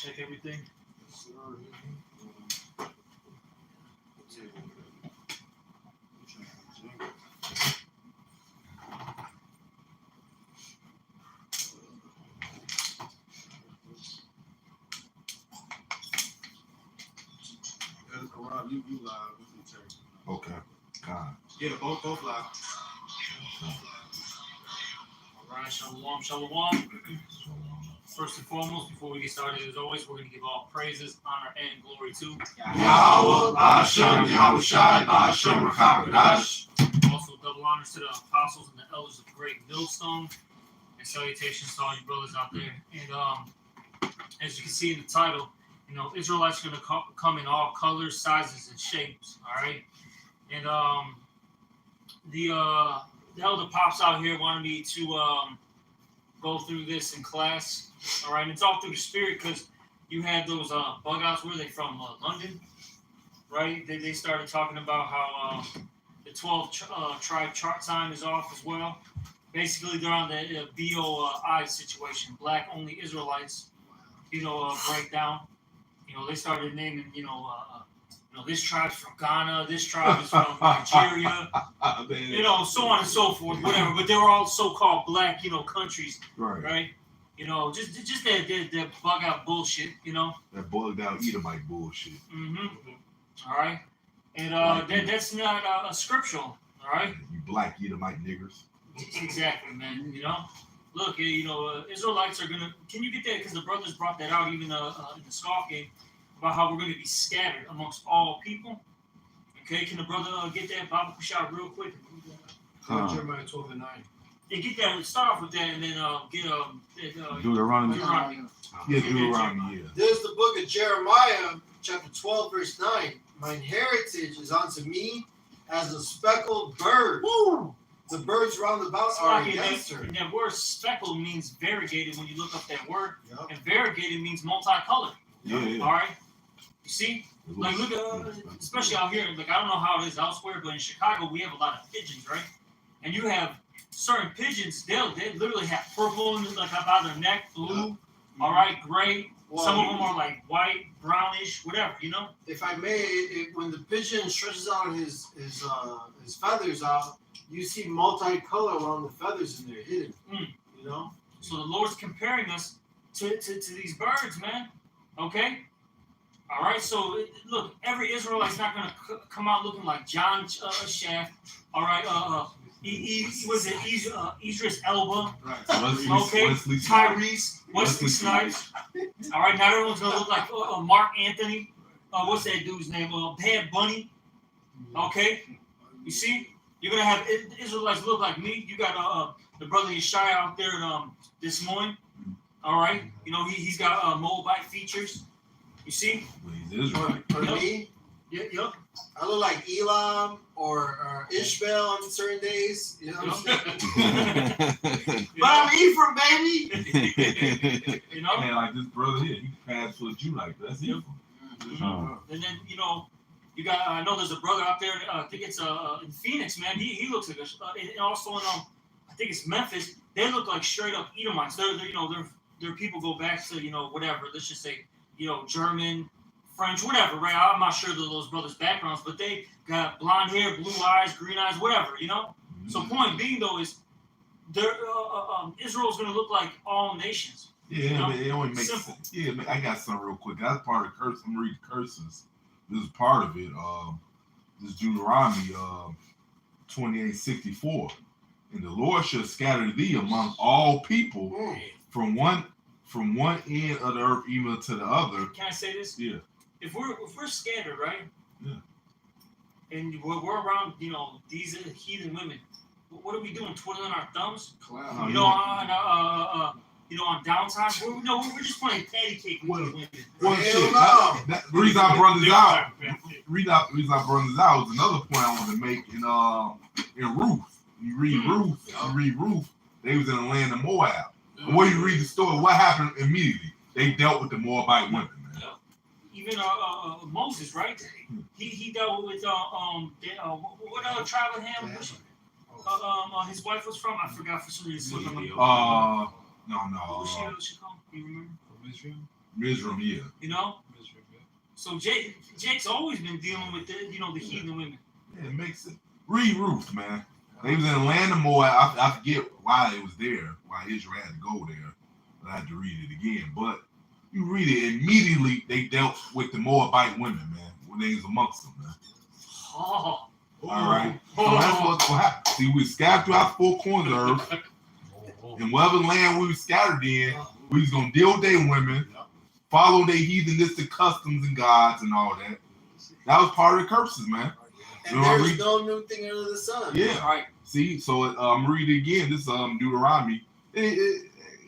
Check everything. Rob, you live. We can check. Okay. God. Yeah, both live. All right, shalom, shalom. First and foremost, before we get started, as always, we're going to give all praises, honor, and glory to Yahweh, Hashem, Yahushai, Hashem, Rakabadash. Also, double honors to the apostles and the elders of the Great Millstone, and salutations to all you brothers out there. And as you can see in the title, you know, Israelites are going to come in all colors, sizes, and shapes. All right, and the elder pops out here wanted me to go through this in class. All right, and it's all through the spirit because you had those bug outs. Where are they from? London, right? They started talking about how the 12 tribe chart time is off as well. Basically, they're on the BOI situation, black only Israelites. Breakdown. They started naming, this tribe's from Ghana, this tribe is from Nigeria, so on and so forth, whatever. But they were all so-called black, countries, right? Just that bug out bullshit, That bugged out Edomite bullshit. Mm-hmm. All right, and that's not scriptural. All right. You black Edomite niggers. Exactly, man. Look, Israelites are gonna. Can you get that? Because the brothers brought that out even in the scoff game about how we're going to be scattered amongst all people. Okay, can the brother get that Bible push out real quick? Jeremiah 12:9. Yeah, get that. Let's start off with that, and then get Deuteronomy. Yeah, Deuteronomy. Yeah. There's the book of Jeremiah, chapter 12, verse 9. Mine heritage is unto me as a speckled bird. Woo! The birds round about are against her. And that word speckled means variegated when you look up that word. Yep. And variegated means multicolored. Yeah. All right? You see? Like, look at, especially out here, like, I don't know how it is elsewhere, but in Chicago, we have a lot of pigeons, right? And you have certain pigeons, they literally have purple, like, about their neck, blue, all right, gray. Well, some of them are, like, white, brownish, whatever, If I may, when the pigeon stretches out his feathers out, you see multicolor around the feathers in there hidden. So the Lord's comparing us to these birds, man. Okay? All right, so look, every Israelite's not going to come out looking like John Shaft. All right, Idris Elba. Right. Okay, Tyrese, Wesley Snipes. All right, not everyone's going to look like Mark Anthony. What's that dude's name? Bad Bunny. Okay, you see? You're going to have Israelites look like me. You got the brother Yeshaya out there in Des Moines. All right. He's got Moabite features. You see? Well, he's Israelite. For me, Yep. I look like Elam or Ishmael on certain days. You know what I'm saying? But I'm Ephraim, baby. Man, like this brother here, he passed for a Jew like that. That's Ephraim. And then, you got, I know there's a brother out there, I think it's in Phoenix, man. He looks like and also in, I think it's Memphis, they look like straight up Edomites. Their people go back to, whatever, let's just say, German, French, whatever, right? I'm not sure those brothers' backgrounds, but they got blonde hair, blue eyes, green eyes, whatever, So point being, though, is Israel's going to look like all nations. Yeah, it only makes sense. Yeah, I got something real quick. That's part of the curse. I'm going to read the curses. This is part of it. This is Deuteronomy 28:64. And the Lord shall scatter thee among all people from one end of the earth even to the other. Can I say this? Yeah. If we're scattered, right? Yeah. And we're around, these heathen women. What are we doing? Twiddling our thumbs? Clown. On downtime, we're just playing patty cake with these women. Well, shit. The reason I brought this out. Reason I brought this out was another point I wanted to make in Ruth. You read Ruth. They was in the land of Moab. The way you read the story, what happened immediately? They dealt with the Moabite women, man. Even Moses, right? He dealt with what tribe of Ham? His wife was from. I forgot for some reason. No. What was she called? Do you remember? From Israel? Mizraim, yeah. You know. So Jake's always been dealing with the heathen women. Yeah, it makes it. Read Ruth, man. They was in the land of Moab. I forget why it was there, why Israel had to go there. But I had to read it again. But you read it, immediately they dealt with the Moabite women, man, when they was amongst them, man. Oh. All right. So that's what's going to happen. See, we scattered throughout 4 corners of earth. And whatever land we were scattered in, we was going to deal with their women, follow their heathenistic customs and gods and all that. That was part of the curses, man. And there's no new thing under the sun. Yeah. Right. See, so read it again. This Deuteronomy.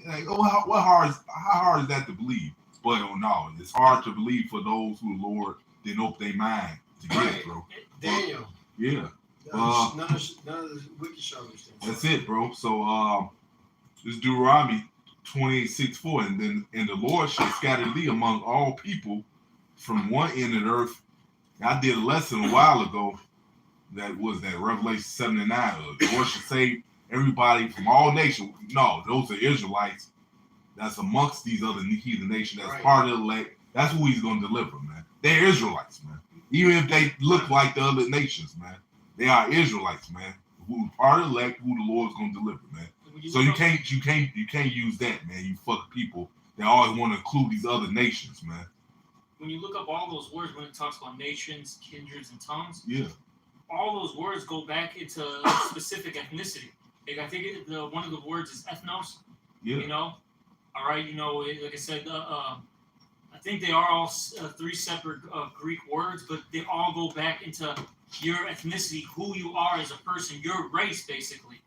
How hard is that to believe? But no, it's hard to believe for those who the Lord didn't open their mind to get it, bro. Daniel. Yeah. None of the wicked shall understand. That's it, bro. So this Deuteronomy 28:6-4, and the Lord shall scatter thee among all people from one end of the earth. I did a lesson a while ago. That was that Revelation 7 and 9. The Lord shall save everybody from all nations. No, those are Israelites. That's amongst these other heathen nations. That's part of the elect. That's who he's going to deliver, man. They're Israelites, man. Even if they look like the other nations, man, they are Israelites, man. Who part of the elect, who the Lord's going to deliver, man. So you can't use that, man. You fuck people that always want to include these other nations, man. When you look up all those words, when it talks about nations, kindreds, and tongues, yeah, all those words go back into specific ethnicity. Like I think one of the words is ethnos. Yeah. You know, all right. You know, like I said, I think they are all 3 separate Greek words, but they all go back into your ethnicity, who you are as a person, your race, basically.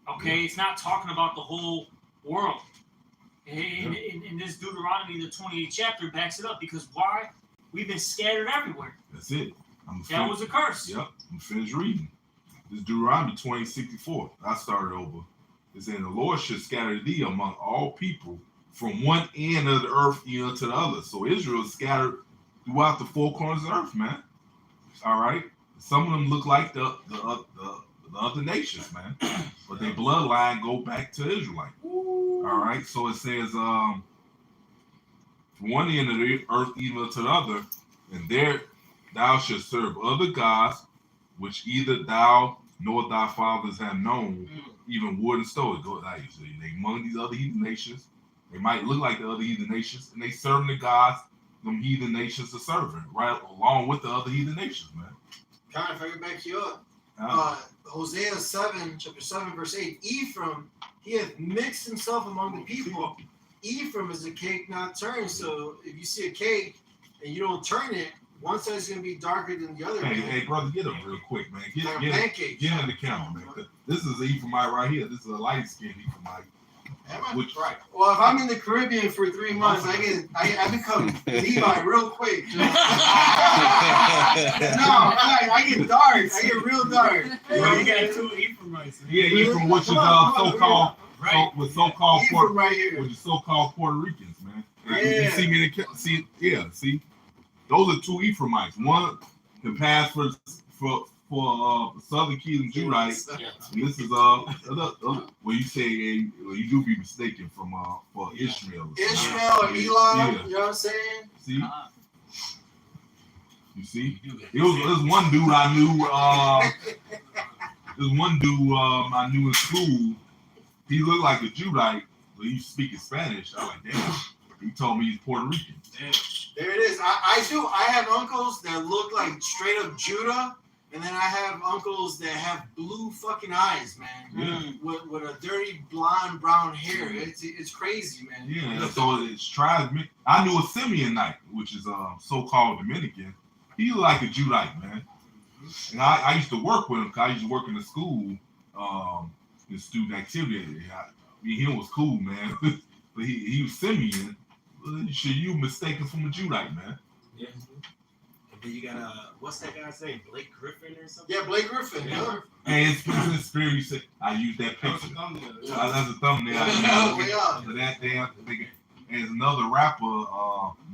Okay, it's not talking about the whole world. In this Deuteronomy, the 28th chapter backs it up because why? We've been scattered everywhere. That's it. That was a curse. Yep, I'm finished reading. This Deuteronomy 20:64. I started over. It's saying the Lord should scatter thee among all people from one end of the earth to the other. So Israel is scattered throughout the 4 corners of the earth, man. All right. Some of them look like the other nations, man, but their bloodline go back to Israelite. All right. So it says from one end of the earth even to the other, and there thou shalt serve other gods, which either thou nor thy fathers have known, even wood and stone. They among these other heathen nations. They might look like the other heathen nations, and they serving the gods them heathen nations are serving, right along with the other heathen nations, man. Kind of, if I can back you up, Hosea chapter 7, verse 8, Ephraim, he hath mixed himself among the people. Ephraim is a cake not turned. So if you see a cake and you don't turn it, one side is going to be darker than the other. Hey, brother, get up real quick, man. Get in the camera, man. This is an Ephraimite right here. This is a light-skinned Ephraimite. Right. Well, if I'm in the Caribbean for 3 months, I become Levi real quick. No, I get dark. I get real dark. You got 2 Ephraimites. Yeah, Ephraim, which is so-called right with the so-called Puerto Ricans, man. Yeah. You see me in the see. Those are 2 Ephraimites. One can pass for Southern Kingdom Judites. Yeah. And this is where you say well, you do be mistaken for Ishmael. Ishmael or Elam, you know what I'm saying? See? You see? There's one dude I knew. There's one dude I knew in school. He looked like a Judite, but he speaking Spanish. I was like, damn. He told me he's Puerto Rican. Damn. There it is. I do. I have uncles that look like straight up Judah, and then I have uncles that have blue fucking eyes, man. Yeah. With a dirty blonde brown hair. It's crazy, man. Yeah. So it's tribes. I knew a Simeonite, which is so-called Dominican. He looked like a Judite, man. And I used to work with him because I used to work in the school, in student activity. I mean, he was cool, man. But he was Simeon. You mistaken from a Judite, man. Yeah. And then you got what's that guy's name? Blake Griffin or something? Yeah, Blake Griffin. Yeah. And it's in the spirit. You said I use that picture. That's a thumbnail. Yeah. That damn nigga. And there's another rapper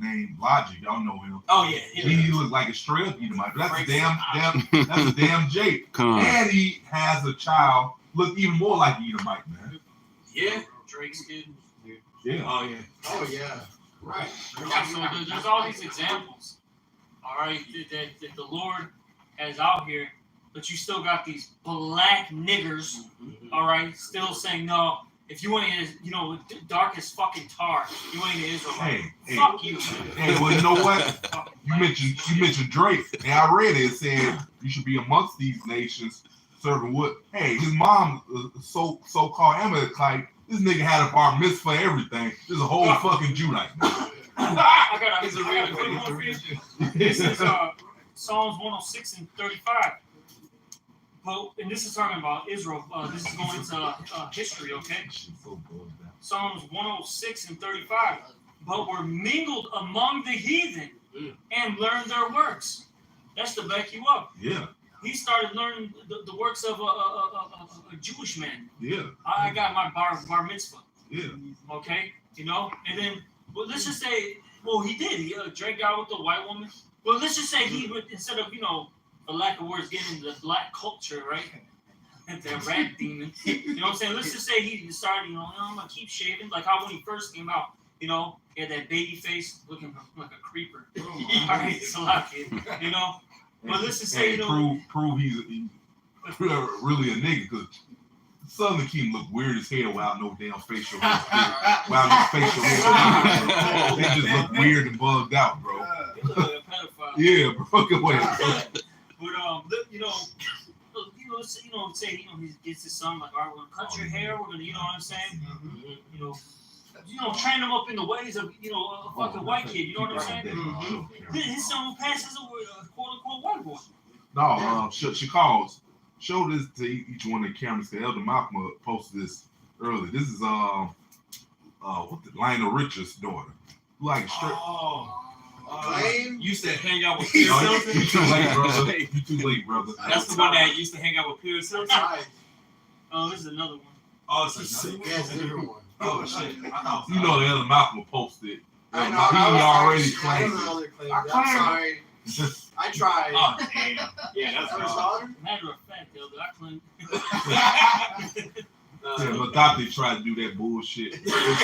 named Logic. Y'all know him. Oh yeah. He looks like a straight up Edomite. That's a damn Jake. Come on. And he has a child look even more like Edomite, man. Yeah. Drake's kid. Yeah. Oh yeah. Oh yeah. Right. Right, so there's all these examples, all right, that the Lord has out here, but you still got these black niggers, all right, still saying no. If you ain't, dark as fucking tar, you ain't an Israelite. Hey, Fuck you. hey, well, you know what? You mentioned Drake, and I read it. It said you should be amongst these nations serving what? Hey, his mom, so-called Amalekite. This nigga had a bar mitzvah for everything. This is a whole fucking Judite. I got a really quick one for you. This is Psalms 106 and 35. And this is talking about Israel. This is going into history, okay? Psalms 106 and 35. But were mingled among the heathen and learned their works. That's to back you up. Yeah. He started learning the works of a Jewish man. Yeah. I got my bar mitzvah. Yeah. Okay? And then, well, let's just say, well, he did. He drank out with the white woman. Well, let's just say he would, instead of, for lack of words, getting into the black culture, right? That rat demon. You know what I'm saying? Let's just say he started, I'm going to keep shaving. Like how when he first came out, he had that baby face looking like a creeper. All right, so But let's just say, prove he's really a nigga, because Southern King look weird as hell without no damn facial hair. Without no facial hair. They just look weird and bugged out, bro. He look like a pedophile. Yeah, bro. Go ahead. But say he gets his son like, all right, we're gonna cut your hair. We're gonna, what I'm saying? Train him up in the ways of, a fucking white kid. You know what I'm saying? His son will pass as a quote unquote white boy. No, she calls. Show this to each one of the cameras. Cause Elder Malcolm posted this earlier. This is Lionel Richard's daughter. Like straight. Used to hang out with Pierce Hilton. You too late, brother. You too late, brother. That's the one that used to hang out with Pierce Hilton. Oh, this is another one. Oh, it's another one. Yeah, it's a different one. Oh shit! I thought You know the Elder Malcolm posted. I He know. already claimed it. I'm sorry. I tried. Oh damn! Yeah, that's First wrong. daughter? Matter of fact, Elder, I claim. Yeah, but Dr. tried to do that bullshit. There's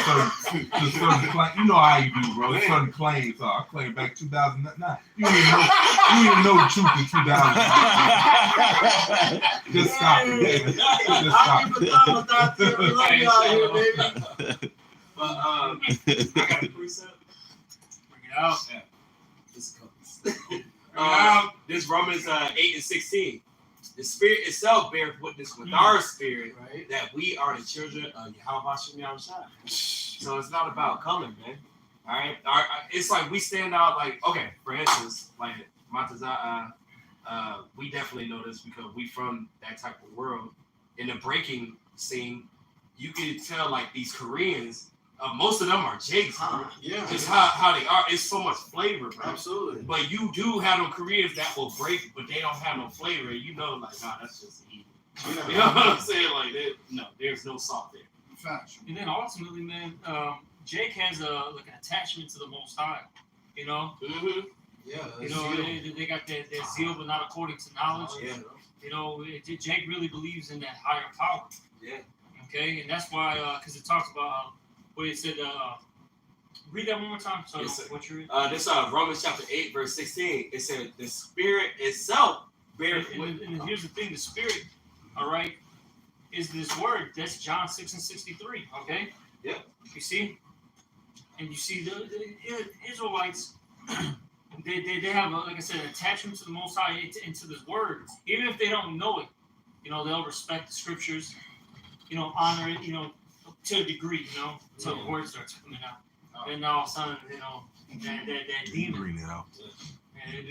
certain claims. You know how you do, bro. There's certain claims. I claimed back 2009. You didn't even know the truth in 2009. Just stop it. Just stop it. We love you out here, baby. But I got a precept. Bring it out. Yeah. This Romans 8 and 16. The Spirit itself bears witness with our spirit, Right. that we are the children of Yahweh Shem Yahushua. So it's not about coming, man. All right. It's like we stand out. Like, okay, for instance, like Montaza, we definitely know this because we from that type of world. In the breaking scene, you can tell like these Koreans. Most of them are jigs, bro. Yeah. Just how they are. It's so much flavor, bro. Absolutely. But you do have them Koreans that will break, but they don't have no flavor. Like, nah, that's just evil. You know what I'm saying? Like, there's no salt there. Facts. And then ultimately, man, Jake has an attachment to the Most High. Mm-hmm. Yeah. They got their zeal, but not according to knowledge. Yeah. Jake really believes in that higher power. Yeah. Okay, and that's why, because it talks about what it said. Read that one more time. So Yes, sir. what you read? This Romans chapter 8, verse 16. It said the Spirit itself bears witness. And here's the thing: the Spirit, all right, is this word. That's John 6 and 63. Okay. Yeah. You see, and you see the Israelites. They have, like I said, an attachment to the Most High into this word. Even if they don't know it, they'll respect the scriptures. Honor it. To a degree. Until the word starts coming out. And now all of a sudden, that demon. Bring it out. And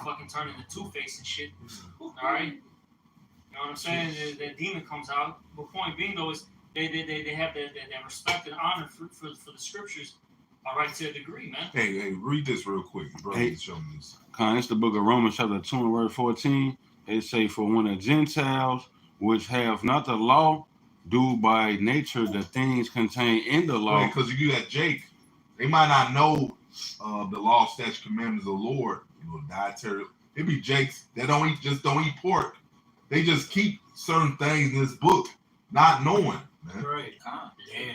fucking turn into Two-Face and shit. All right. You know what I'm saying? That demon comes out. The point being though is they have that respect and honor for the scriptures. All right, to a degree, man. Hey, read this real quick, bro. Hey. Show me this. It's the book of Romans chapter 2 and verse 14. It say, for when the Gentiles, which have not the law, do by nature the things contained in the law. Because you got Jake, they might not know the law, statute, commandments of the Lord. Dietary. It be Jakes that don't eat pork. They just keep certain things in this book, not knowing, man. Right.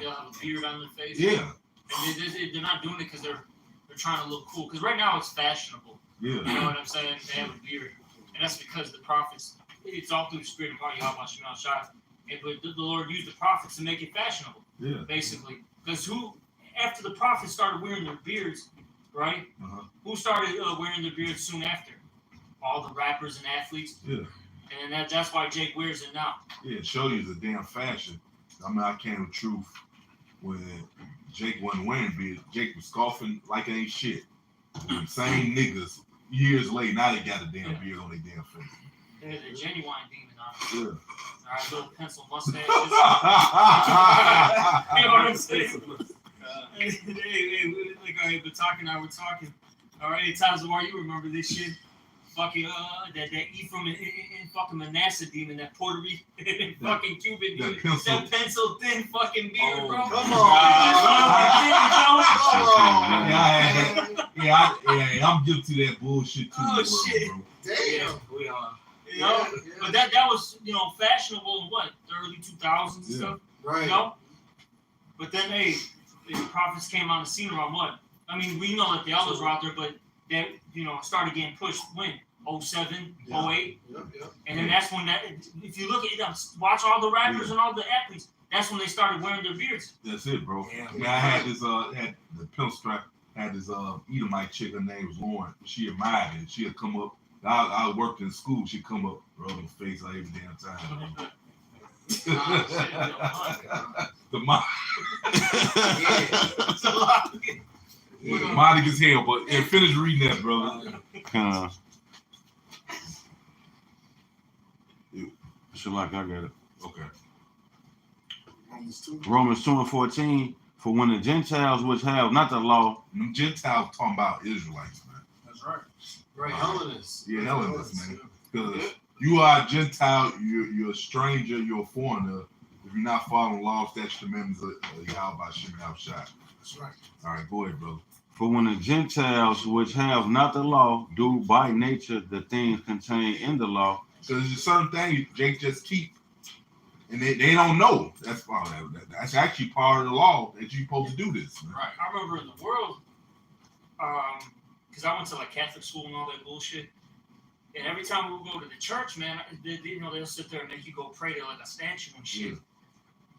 They'll have a beard on their face. Yeah. And they're not doing it because they're trying to look cool. Because right now it's fashionable. Yeah. You know what I'm saying? They have a beard, and that's because the prophets. It's all through the spirit of God, Yahweh Shemel Shai. But the Lord used the prophets to make it fashionable, Yeah. basically. Because after the prophets started wearing their beards, right? Uh-huh. Who started wearing their beards soon after? All the rappers and athletes. Yeah. And that's why Jake wears it now. Yeah, show you the damn fashion. I mean, I came to truth when Jake wasn't wearing beard. Jake was scoffing like it ain't shit. The same niggas years later, now they got a damn beard on their damn face. There's a genuine demon on it. Yeah. All right, little pencil mustaches. Yeah. You know what I'm saying? Hey, like I been talking, we're talking. All right, times of war, you remember this shit? Fucking that Ephraim and fucking Manasseh demon, that Puerto Rican fucking Cuban demon, that pencil thin fucking beard, bro. Come Oh, Yeah, I'm guilty of that bullshit too. Oh, shit. Bro. Damn. We are. You know, but that was fashionable in what the early 2000s and stuff. Right. You know, but then the prophets came on the scene around what? I mean, we know that the others were out there, but that started getting pushed when 07, 08, Yep. and then that's when if you look at it, watch all the rappers and all the athletes. That's when they started wearing their beards. That's it, bro. Yeah. Man, I had this had the pinstripe, had this Edomite chick, her name was Lauren. She admired it. She'd come up. I worked in school. She'd come up, rub her face like every damn time. The mom. Yeah, Monica as hell, but finish reading that, brother. Shalak, I got it. Okay. Romans 2:14. For when the Gentiles which have not the law, Them Gentiles talking about Israelites, man. That's right. Right. Hellenists. Yeah, Hellenists, man. Because you are a Gentile, you're a stranger, you're a foreigner. If you're not following law, statutes, commandments of Yahweh Shemel Shai. That's right. All right, go ahead, brother. for when the Gentiles which have not the law do by nature the things contained in the law. So there's a certain thing Jake just keep, and they don't know. That's actually part of the law that you're supposed to do this. Man. Right. I remember in the world, because I went to like Catholic school and all that bullshit. And every time we would go to the church, man, they'll sit there and make you go pray to like a statue and shit. Yeah.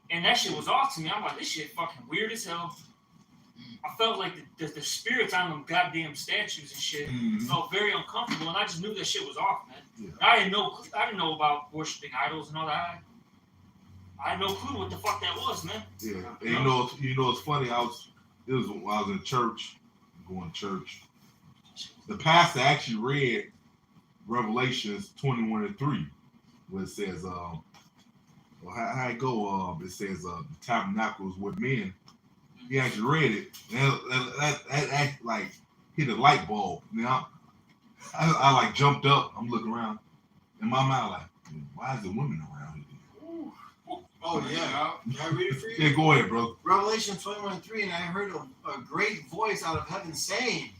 And that shit was off to me. I'm like, this shit fucking weird as hell. I felt like the spirits on them goddamn statues and shit felt very uncomfortable, and I just knew that shit was off, man. Yeah. I didn't know about worshiping idols and all that. I had no clue what the fuck that was, man. Yeah, and you know it's funny. When I was in church, going to church. The pastor actually read Revelations 21:3, where it says, how it go? It says the tabernacle is with men. He actually read it, and that like hit a light bulb. Now I like jumped up. I'm looking around, in my mind like, why is the women around here? Oh yeah, can I read it for you? Yeah, go ahead, bro. Revelation 21:3, and I heard a great voice out of heaven saying,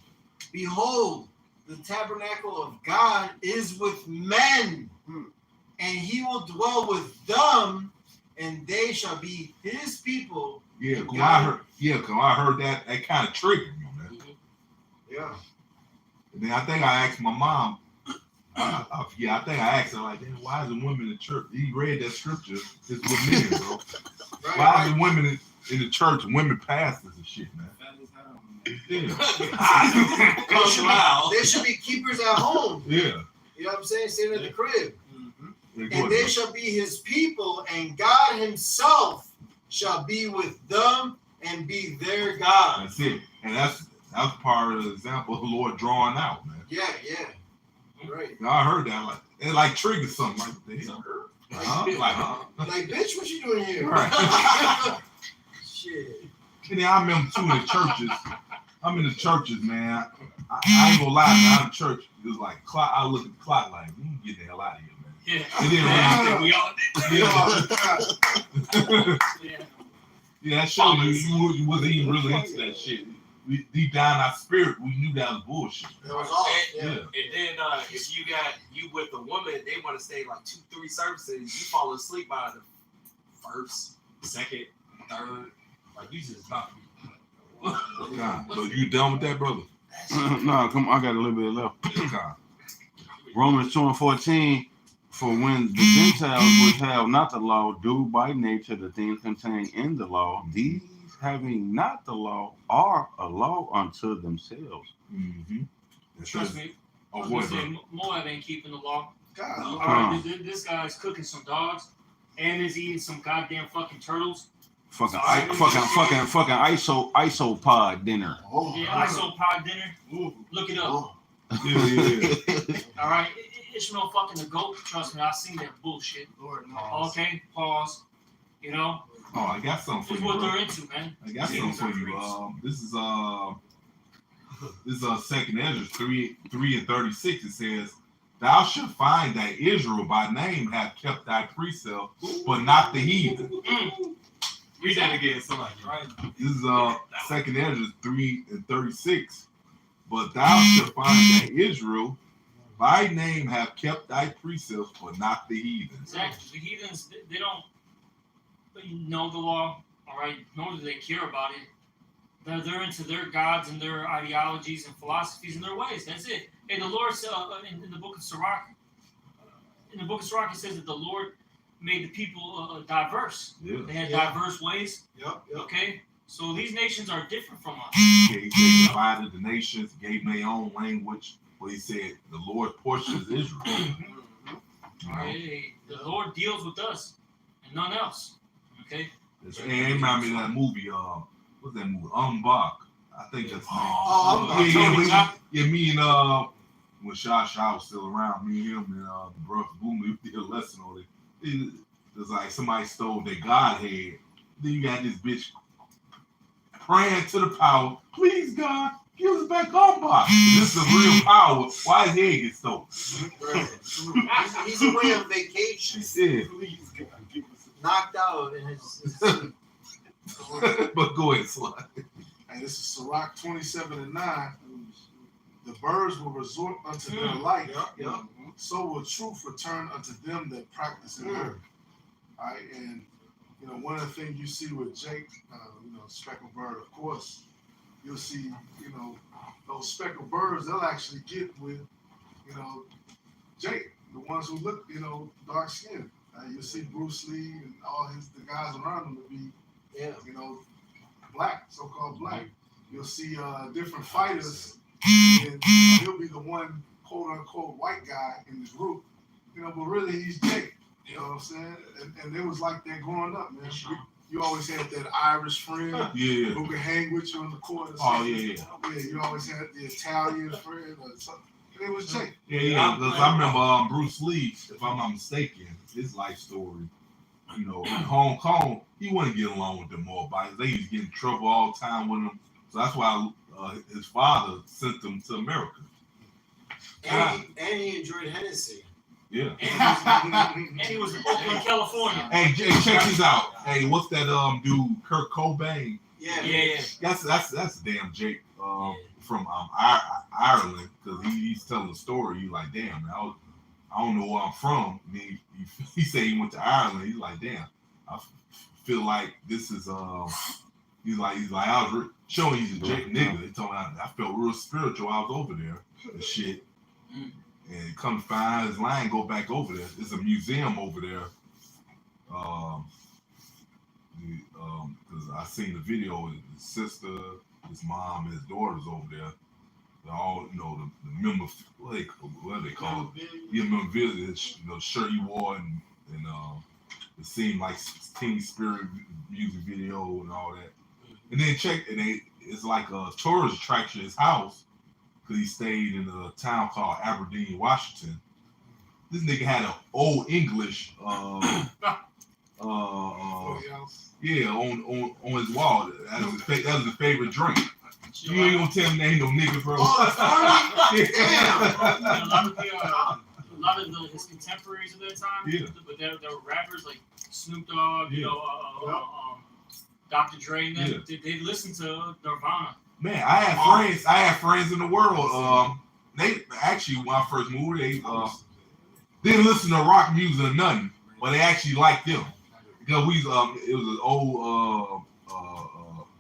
"Behold, the tabernacle of God is with men, and he will dwell with them, and they shall be his people." Yeah, cause I heard that kind of triggered me, man. Yeah. And then I think I asked my mom. I think I asked her like, why is the women in church? He read that scripture. It's with men, bro. Right, Why is the women in the church and women pastors and shit, man? Yeah. They should be keepers at home. Yeah. You know what I'm saying? Sitting at the crib. Yeah, go And ahead, they bro. shall be his people, and God himself shall be with them and be their God. That's it. And that's part of the example of the Lord drawing out, man. Yeah. Right. Now, I heard that it like triggered something like the hell. Like, bitch, what you doing here? Right. Shit. And then I remember too in the churches. I'm in the churches, man. I ain't gonna lie, man. I'm in church. It was like clock. I look at the clock like, we can get the hell out of here, man. Yeah. And then We all did. Yeah. Yeah, that showed you wasn't even really into that shit. We, deep down our spirit, we knew that was bullshit. That was all. Yeah. And then if you got you with the woman, they want to stay like 2-3 services. You fall asleep by the first, second, third. Like you just about God. So you done with that, brother? No, come on, I got a little bit left. God. Romans 2:14, for when the Gentiles which have not the law do by nature the things contained in the law, these having not the law are a law unto themselves. Mm-hmm. Trust me. I Oh, was boy, gonna say bro. Moab ain't keeping the law. God. All right, this guy's cooking some dogs and is eating some goddamn fucking turtles. Fucking isopod dinner. Oh, Yeah, isopod dinner. Look it up. Yeah. All right, Ishmael fucking the goat. Trust me, I've seen that bullshit. Lord knows. Okay, pause. You know, Oh, I got something for this is you, what bro. they're into, man. I got something for you. This is Second Ezra 3:36. It says, "Thou shalt find that Israel by name hath kept thy precepts, but not the heathen." Read that again, somebody. Right. This is Second Ezra 3:36. But thou shalt find that Israel by name have kept thy precepts, but not the heathen. Exactly. The heathens, they don't know the law, all right, nor do they care about it. They're into their gods and their ideologies and philosophies and their ways. That's it. And the Lord said in the book of Sirach, it says that the Lord made the people diverse. Yeah. They had Yeah. diverse ways. Yep. Okay, so these nations are different from us. He divided the nations, gave them their own language. But he said the Lord portions Israel. You know? Hey, the Lord deals with us and none else. Okay. And it reminded me of that movie. What's that movie? Bach. I think that's the name. Yeah, me and when Shah was still around, me and him and the brother Boom, we did a lesson on it. It was like somebody stole their Godhead. Then you got this bitch praying to the power, please God, give us back Bach. This is a real power. Why his head get stolen? He's away on vacation, She said, Please, God, give us knocked out in his but go ahead, Sly. And this is Sirach 27:9. The birds will resort unto their light. Yep. So will truth return unto them that practice in her. All right, and one of the things you see with Jake, speckled bird, of course, you'll see, those speckled birds, they'll actually get with, Jake, the ones who look, dark skinned. You'll see Bruce Lee and all the guys around him to be, black, so-called black. You'll see different fighters, and he'll be the one quote-unquote white guy in this group, but really he's Jake. You know what I'm saying? And it was like that growing up, man. You always had that Irish friend Yeah. who could hang with you on the court. Oh, yeah. Yeah, you always had the Italian friend or something. And it was Jake. Yeah. Because I remember Bruce Lee, if I'm not mistaken, his life story, in Hong Kong, he wouldn't get along with the Moabites. They used to get in trouble all the time with him. So that's why his father sent them to America. and he enjoyed Hennessy. Yeah. And he was in Oakland, California. Hey, check this out. Hey, what's that dude, Kurt Cobain? Yeah. That's damn Jake from Ireland, because he's telling the story. He's like, damn, man, I don't know where I'm from. And he said he went to Ireland. He's like, damn, I feel like this is he's like I was showing he's a Jake nigga. They told me I felt real spiritual. I was over there and shit. And come find his line, go back over there. There's a museum over there. Because I seen the video, his sister, his mom, and his daughters over there. They're all, the member, what they call it? Yeah, memorabilia, the shirt he wore, and it seemed like Teen Spirit music video and all that. And then it's like a tourist attraction, his house, because he stayed in a town called Aberdeen, Washington. This nigga had an old English yeah, on his wall. That was his favorite drink. You ain't gonna tell me there ain't no nigga, bro. A lot of his contemporaries of that time, but they were rappers like Snoop Dogg, Dr. Dre, and them. They listened to Nirvana. Man, I had friends in the world. They actually, when I first moved, they didn't listen to rock music or nothing, but they actually liked them because it was an old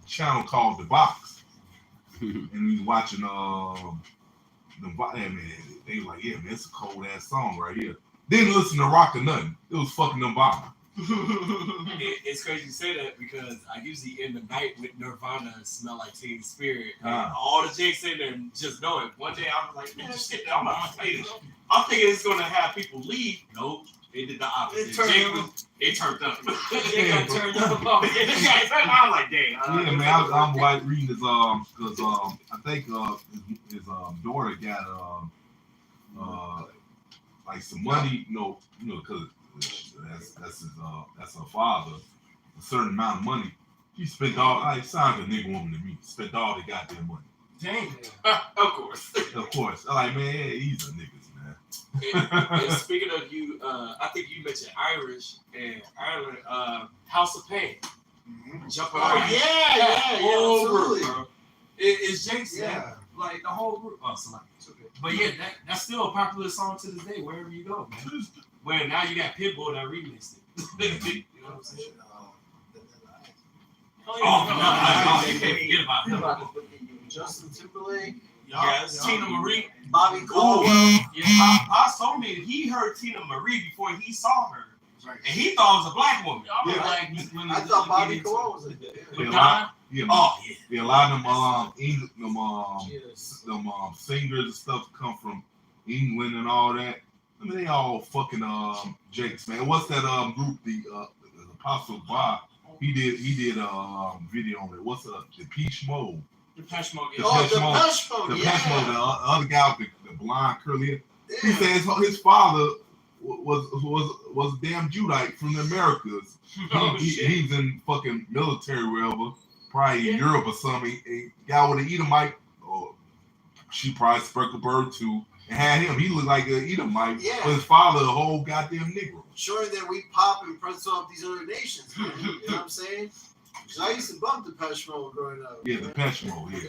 channel called The Box, and he's watching man, they like, yeah, man, it's a cold ass song right here. Didn't listen to rock or nothing. It was fucking Nirvana. It's crazy you say that because I usually end the night with Nirvana and Smell Like Teen Spirit. And all the chicks in there and just know it. One day I was like, man, shit, I'm not playing this. I'm thinking it's gonna have people leave. Nope. It did the opposite. It turned up. It got turned up. I'm like, dang. Yeah, man, I'm like reading his because I think his daughter got like some money, because that's her father, a certain amount of money. She spent all. I sound a nigga woman to me. Spent all the goddamn money. Dang. Of course. Of course. I'm like, man, he's a niggas, man. And speaking of you, I think you mentioned Irish and Ireland, House of Pain. Jumping around. Yeah, absolutely. Bro. It's Jason. Yeah. Like the whole group. Oh, somebody. But yeah, that's still a popular song to this day, wherever you go, man. Where now you got Pitbull that remixed it. You know what I'm saying? You can't forget about it. Justin Timberlake. Yes, Tina Marie. Bobby Caldwell. Yeah, Pops told me he heard Tina Marie before he saw her. Right. And he thought it was a black woman. Yeah. I thought Bobby Caldwell was in there. Yeah, Yeah. a lot of them Yes. singers and stuff come from England and all that. I mean, they all fucking Jakes, man. What's that group? The Apostle Bob. He did a video on it. What's Depeche Mode? Depeche Mode. The Oh, Depeche Mode. Depeche Mode. Depeche Mode. The other guy with the blonde curly hair. He Yeah. says his father was a damn Judite from the Americas. He's in fucking military wherever, probably in Europe or something. A guy with an Edomite, or she probably sprinkled bird too, and had him. He looked like an Edomite, Yeah. but his father a whole goddamn Negro. Showing that we pop and pretzel up these other nations, man. You know what I'm saying? 'Cause I used to bump Depeche Mode growing up. Yeah, man. Depeche Mode. Yeah.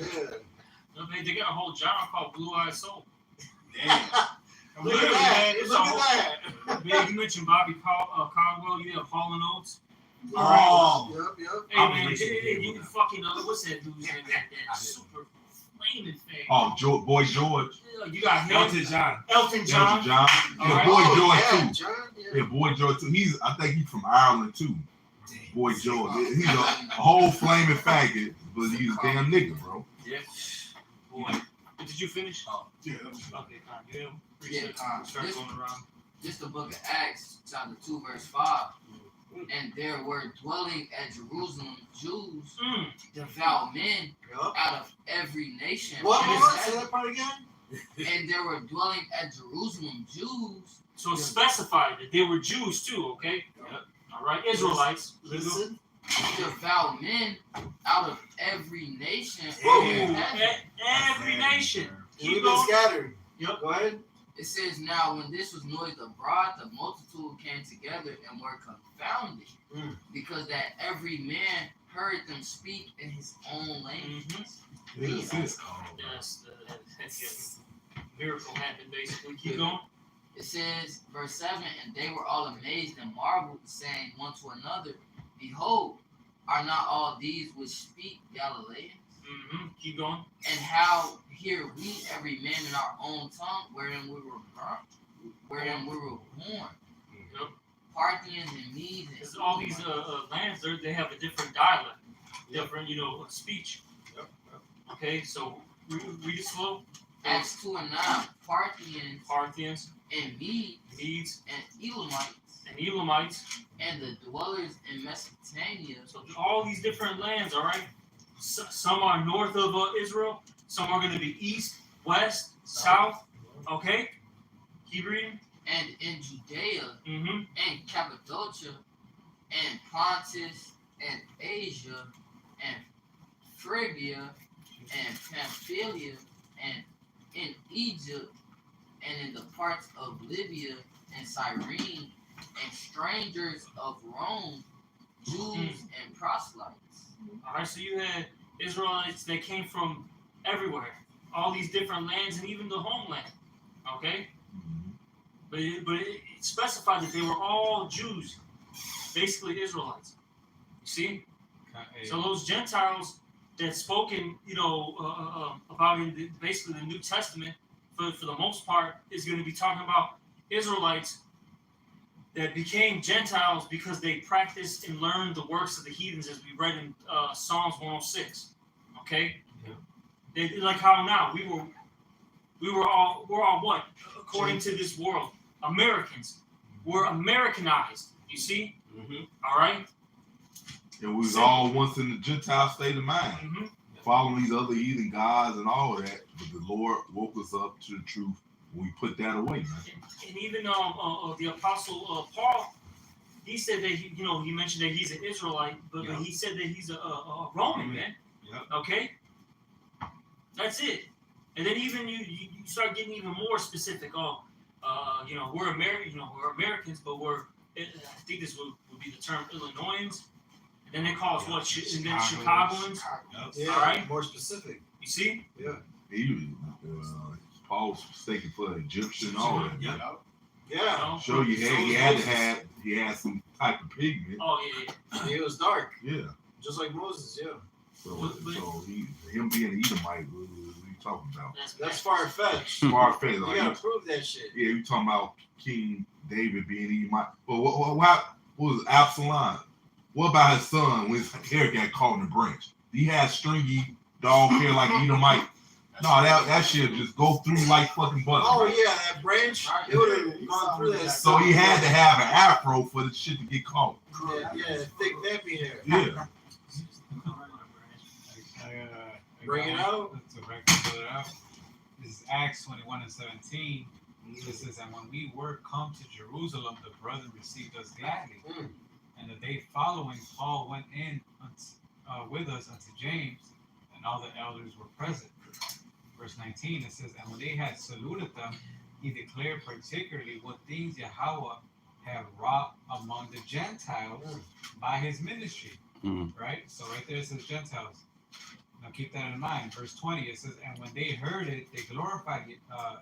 Yeah. They got a whole genre called Blue Eyed Soul. Look at that. It's Look a at whole- that. Man, you mentioned Bobby Caldwell. You have Hall and Oates. Oh. Yep. Hey I'll be man, listening to you him. fucking what's that dude's name? That super flaming thing. Oh, Boy George. You got him. Elton John. Elton John. Yeah, Alright. Boy Oh, George yeah, too. John, Yeah, Boy George too. I think he's from Ireland too. Boy George. He's a whole flaming faggot, but he's a damn nigga, bro. Yeah. Boy. Did you finish? Yeah, that was Okay, fine. Yeah. Yeah, Start this- going around. This the book of Acts, chapter 2, verse 5. And there were dwelling at Jerusalem Jews, devout men Yup. out of every nation. What? And What? Say that part again? and there were dwelling at Jerusalem Jews. So specified that they were Jews too, okay? Yep. All right, Israelites. Listen. Devout men out of every nation. Ooh, under heaven. every nation. We've Keep been going. scattered. Yep. Go ahead. It says, now when this was noised abroad, the multitude came together and were confounded, because that every man heard them speak in his own language. Yes, yes. Yes, yes. Miracle happened basically. Keep going. It says, verse 7, and they were all amazed and marveled, saying one to another, behold, are not all these which speak Galileans? Keep going. And how hear we every man in our own tongue, wherein we were born, wherein we were born? Yep. Parthians and Medes. Because all these lands, they have a different dialect, different, speech. Okay, so read it slow. Acts 2 and 9, Parthians Parthians, and Medes Medes, and Elamites, and Elamites. and the dwellers in Mesopotamia. So all these different lands, all right? Some are north of Israel. Some are going to be east, west, south. Okay? Keep reading. And in Judea Mm-hmm. and Cappadocia and Pontus and Asia and Phrygia and Pamphylia and in Egypt and in the parts of Libya and Cyrene and strangers of Rome, Jews and proselytes. All right, so you had Israelites that came from everywhere, all these different lands, and even the homeland. Okay, but it specified that they were all Jews, basically Israelites. You see, so those Gentiles that's spoken, about in basically the New Testament, for the most part, is going to be talking about Israelites that became Gentiles because they practiced and learned the works of the heathens, as we read in Psalms 106. Okay, they like how now we're all what, according to this world, Americans. We're Americanized. You see, all right. And we was all once in the Gentile state of mind, following these other heathen gods and all of that. But the Lord woke us up to the truth. We put that away, man. And even the apostle Paul, he said that he mentioned that he's an Israelite, but he said that he's a Roman man. Okay, that's it. And then even you start getting even more specific. We're Americans, but I think this would be the term Illinoisans. And then they call us what? And then Chicagoans. Yeah, all right. More specific. You see? Yeah. Paul was mistaken for an Egyptian, all that. Yeah. Show you he had some type of pigment. Oh yeah. He was dark. Yeah. Just like Moses. Yeah. So him being an Edomite, what are you talking about? That's far fetched. Far fetched. You gotta prove that shit. Yeah, you talking about King David being Edomite. But what was Absalom? What about his son when his hair got caught in the branch? He had stringy dog hair like Edomite. No, that shit just go through like fucking butter. Oh yeah, that branch. It would have gone through that. So he had to have an afro for the shit to get caught. Yeah, thick nappy hair. Yeah. Bring it out. To bring it out. This is Acts 21:17. It says, and when we were come to Jerusalem, the brethren received us gladly. And the day following, Paul went in with us unto James, and all the elders were present. Verse 19, it says, and when they had saluted them, he declared particularly what things Yahweh have wrought among the Gentiles by his ministry. Right? So right there it says Gentiles. Now keep that in mind. Verse 20, it says, and when they heard it, they glorified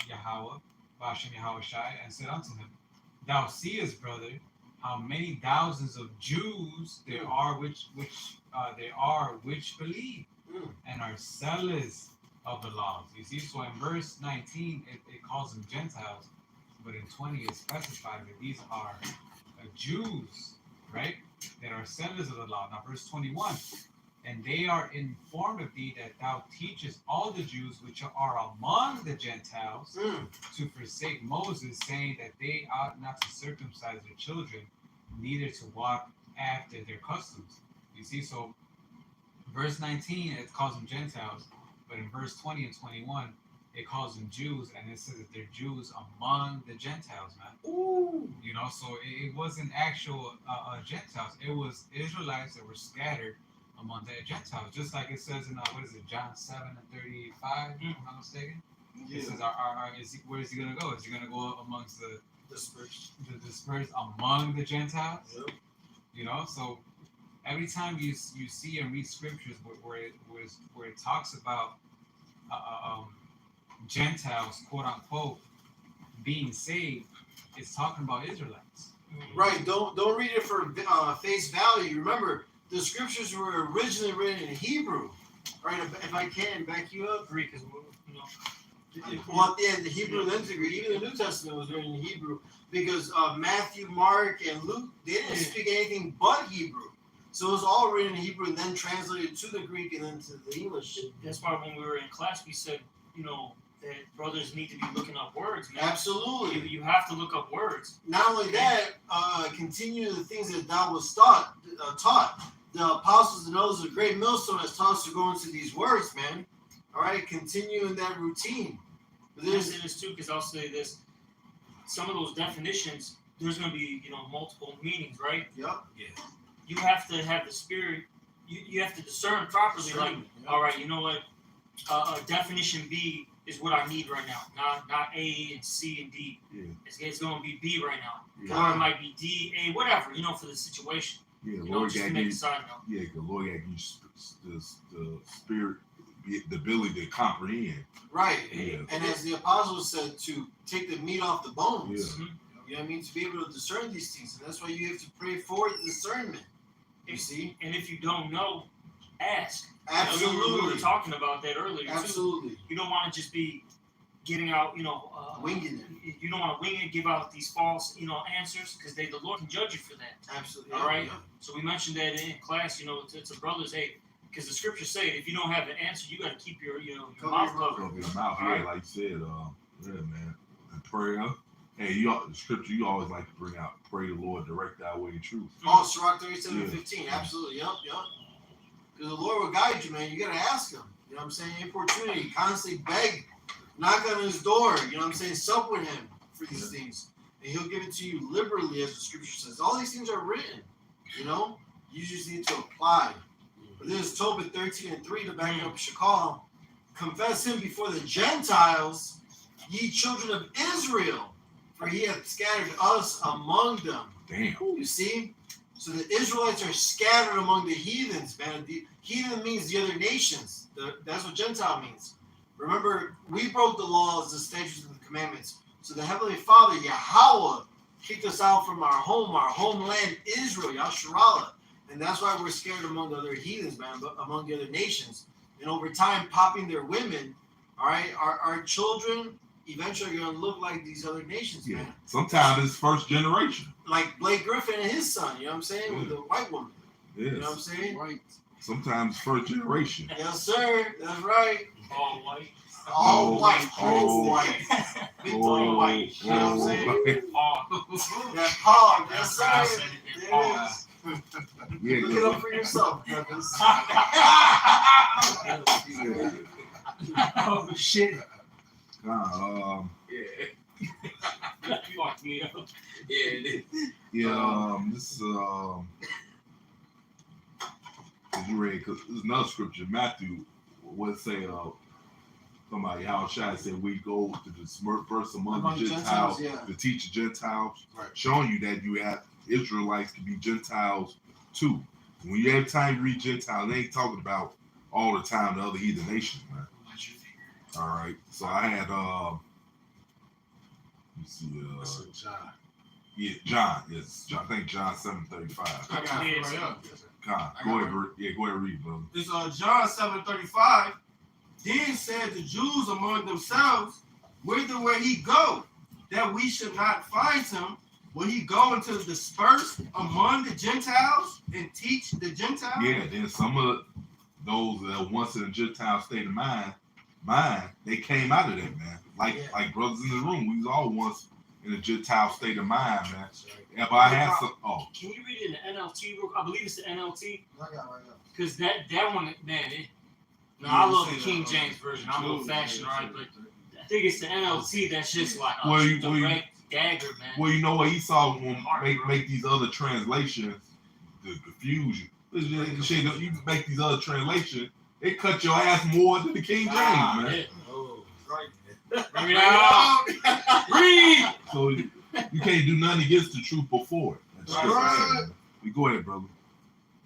Yahweh, Bashem Yahweh Shai, and said unto him, thou seest, brother, how many thousands of Jews there are which believe and are zealous of the laws. You see, so in verse 19 it calls them Gentiles, but in 20 it specifies that these are Jews, right? That are zealous of the law. Now verse 21, and they are informed of thee that thou teachest all the Jews which are among the Gentiles to forsake Moses, saying that they ought not to circumcise their children, neither to walk after their customs. You see, so verse 19 it calls them Gentiles, but in verse 20 and 21 it calls them Jews, and it says that they're Jews among the Gentiles, man. Ooh. So it wasn't actual Gentiles. It was Israelites that were scattered among the Gentiles, just like it says in John 7:35, if I'm not mistaken. It says, where is he gonna go? Is he gonna go amongst the dispersed among the Gentiles? Yep. So every time you see and read scriptures where it talks about Gentiles, quote unquote, being saved, it's talking about Israelites. Right. Don't read it for face value. Remember, the scriptures were originally written in Hebrew. Right. If I can back you up, Greek as well. Well, yeah, the Hebrew and the Greek. Even the New Testament was written in Hebrew because Matthew, Mark, and Luke, they didn't speak anything but Hebrew. So it was all written in Hebrew and then translated to the Greek and then to the English. That's why when we were in class, we said, that brothers need to be looking up words, man. Absolutely. You have to look up words. Not only that, continue the things that thou was taught. The apostles and elders of Great Millstone has taught us to go into these words, man. All right, continue in that routine. There's this too, because I'll say this: some of those definitions, there's going to be multiple meanings, right? Yep. Yeah. You have to have the spirit. You have to discern properly. All right, you know what? Definition B is what I need right now. Not A and C and D. Yeah. It's going to be B right now. Yeah. Or it might be D, A, whatever. For the situation. Yeah, Lord got you. Yeah, the Lord got you the spirit, the ability to comprehend. Right. Yeah. And as the apostles said, to take the meat off the bones. Yeah. You know what I mean? To be able to discern these things. And that's why you have to pray for discernment. You see? And if you don't know, ask. Absolutely. We were talking about that earlier. Too. Absolutely. You don't want to just be getting out, Winging it. You don't want to wing it, give out these false, answers, because the Lord can judge you for that. Absolutely. All right. Yeah. So we mentioned that in class. To brothers, hey, because the scriptures say if you don't have the answer, you got to keep your Cover mouth your mouth. covered. Your mouth, yeah, like you said, yeah, man. And prayer. Hey, the scripture you always like to bring out. Pray the Lord direct our way in truth. Oh, Sirach 37:15. Absolutely. Yep. Because the Lord will guide you, man. You got to ask Him. You know what I'm saying? Importunity. Constantly beg. Knock on His door. You know what I'm saying? Sup with Him for these things. And He'll give it to you liberally, as the scripture says. All these things are written. You just need to apply. But this is Tobit 13:3 to back up Shakal. Confess Him before the Gentiles, ye children of Israel, for He hath scattered us among them. Damn. You see? So the Israelites are scattered among the heathens, man. The heathen means the other nations. That's what Gentile means. Remember, we broke the laws, the statutes, and the commandments. So the Heavenly Father, Yahweh, kicked us out from our homeland, Israel, Yasharallah. And that's why we're scared among the other heathens, man, but among the other nations. And over time, popping their women, all right, our children eventually are going to look like these other nations, Yeah. man. Sometimes it's first generation. Like Blake Griffin and his son, you know what I'm saying? Yeah. With the white woman. Yes. You know what I'm saying? Right. Sometimes first generation. Yes, sir. That's right. All white. All Oh, white. oh, white. Victoria White. You know what I'm saying? Paul. That Paul. Yes, I sir. said it. There Paul. it is. Yeah, Look it up for yourself, brothers. Oh shit. Yeah. Fuck me up. Yeah. this as you read, because there's another scripture, Matthew would say, somebody how Shai said we go to disperse among the Gentiles yeah. to teach the Gentiles, Right. showing you that you have Israelites can be Gentiles too. When you have time to read Gentiles, they ain't talking about all the time the other heathen nations, man. All right. So I had let me see, John. yeah, John. Yes, John. I think John 7:35. I got it right up. God, go ahead, go ahead, read, brother. It's John 7:35. Then said the Jews among themselves, whither will he go, that we should not find him? Will he go into disperse among the Gentiles and teach the Gentiles? Yeah, then some of those that once in a Gentile state of mind, they came out of that, man. Like brothers in the room, we was all once in a Gentile state of mind, man. Yeah, but I had some. Oh, Can you read it in the NLT? I believe it's the NLT. I got it right up. Because that one, man. Yeah, I love say the that, King James version. I'm old fashioned, yeah, right? But I think it's the NLT that's just like a Well, you- direct dagger, man. well, you know what Esau will make these other translations to confuse you. You make these other translations, it cut your ass more than the King James, man. Yeah. Oh, right. Bring it out. Read. So you can't do nothing against the truth before it. That's just Right. the same. You go ahead, brother.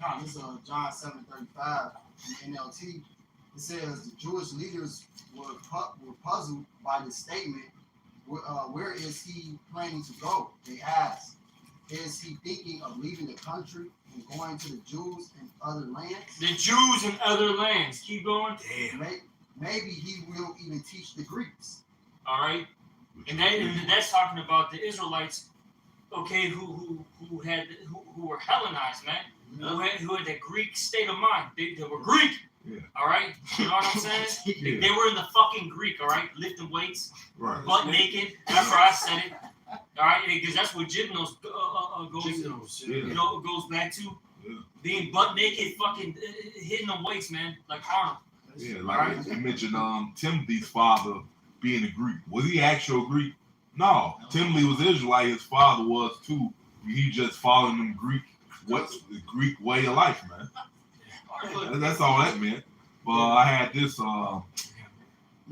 No, this is John 7:35 in NLT. It says the Jewish leaders were puzzled by the statement. Where is he planning to go? They asked. Is he thinking of leaving the country and going to the Jews in other lands? The Jews in other lands. Keep going. Maybe he will even teach the Greeks. All right. And that's talking about the Israelites, okay, who were Hellenized, man. Who had that Greek state of mind. They were Greek. Yeah. All right. You know what I'm saying? They were in the fucking Greek. All right. Lifting weights, Right. butt naked. That's where I said it. All right. Because that's what Gymnos goes. Yeah. You know, it goes back to Yeah. being butt naked, fucking hitting them weights, man, like Arnold. Yeah, like you mentioned Timothy's father being a Greek. Was he actual Greek? No. Timothy was Israelite, his father was too. He just following them what's the Greek way of life, man. That's all that meant. But I had this No,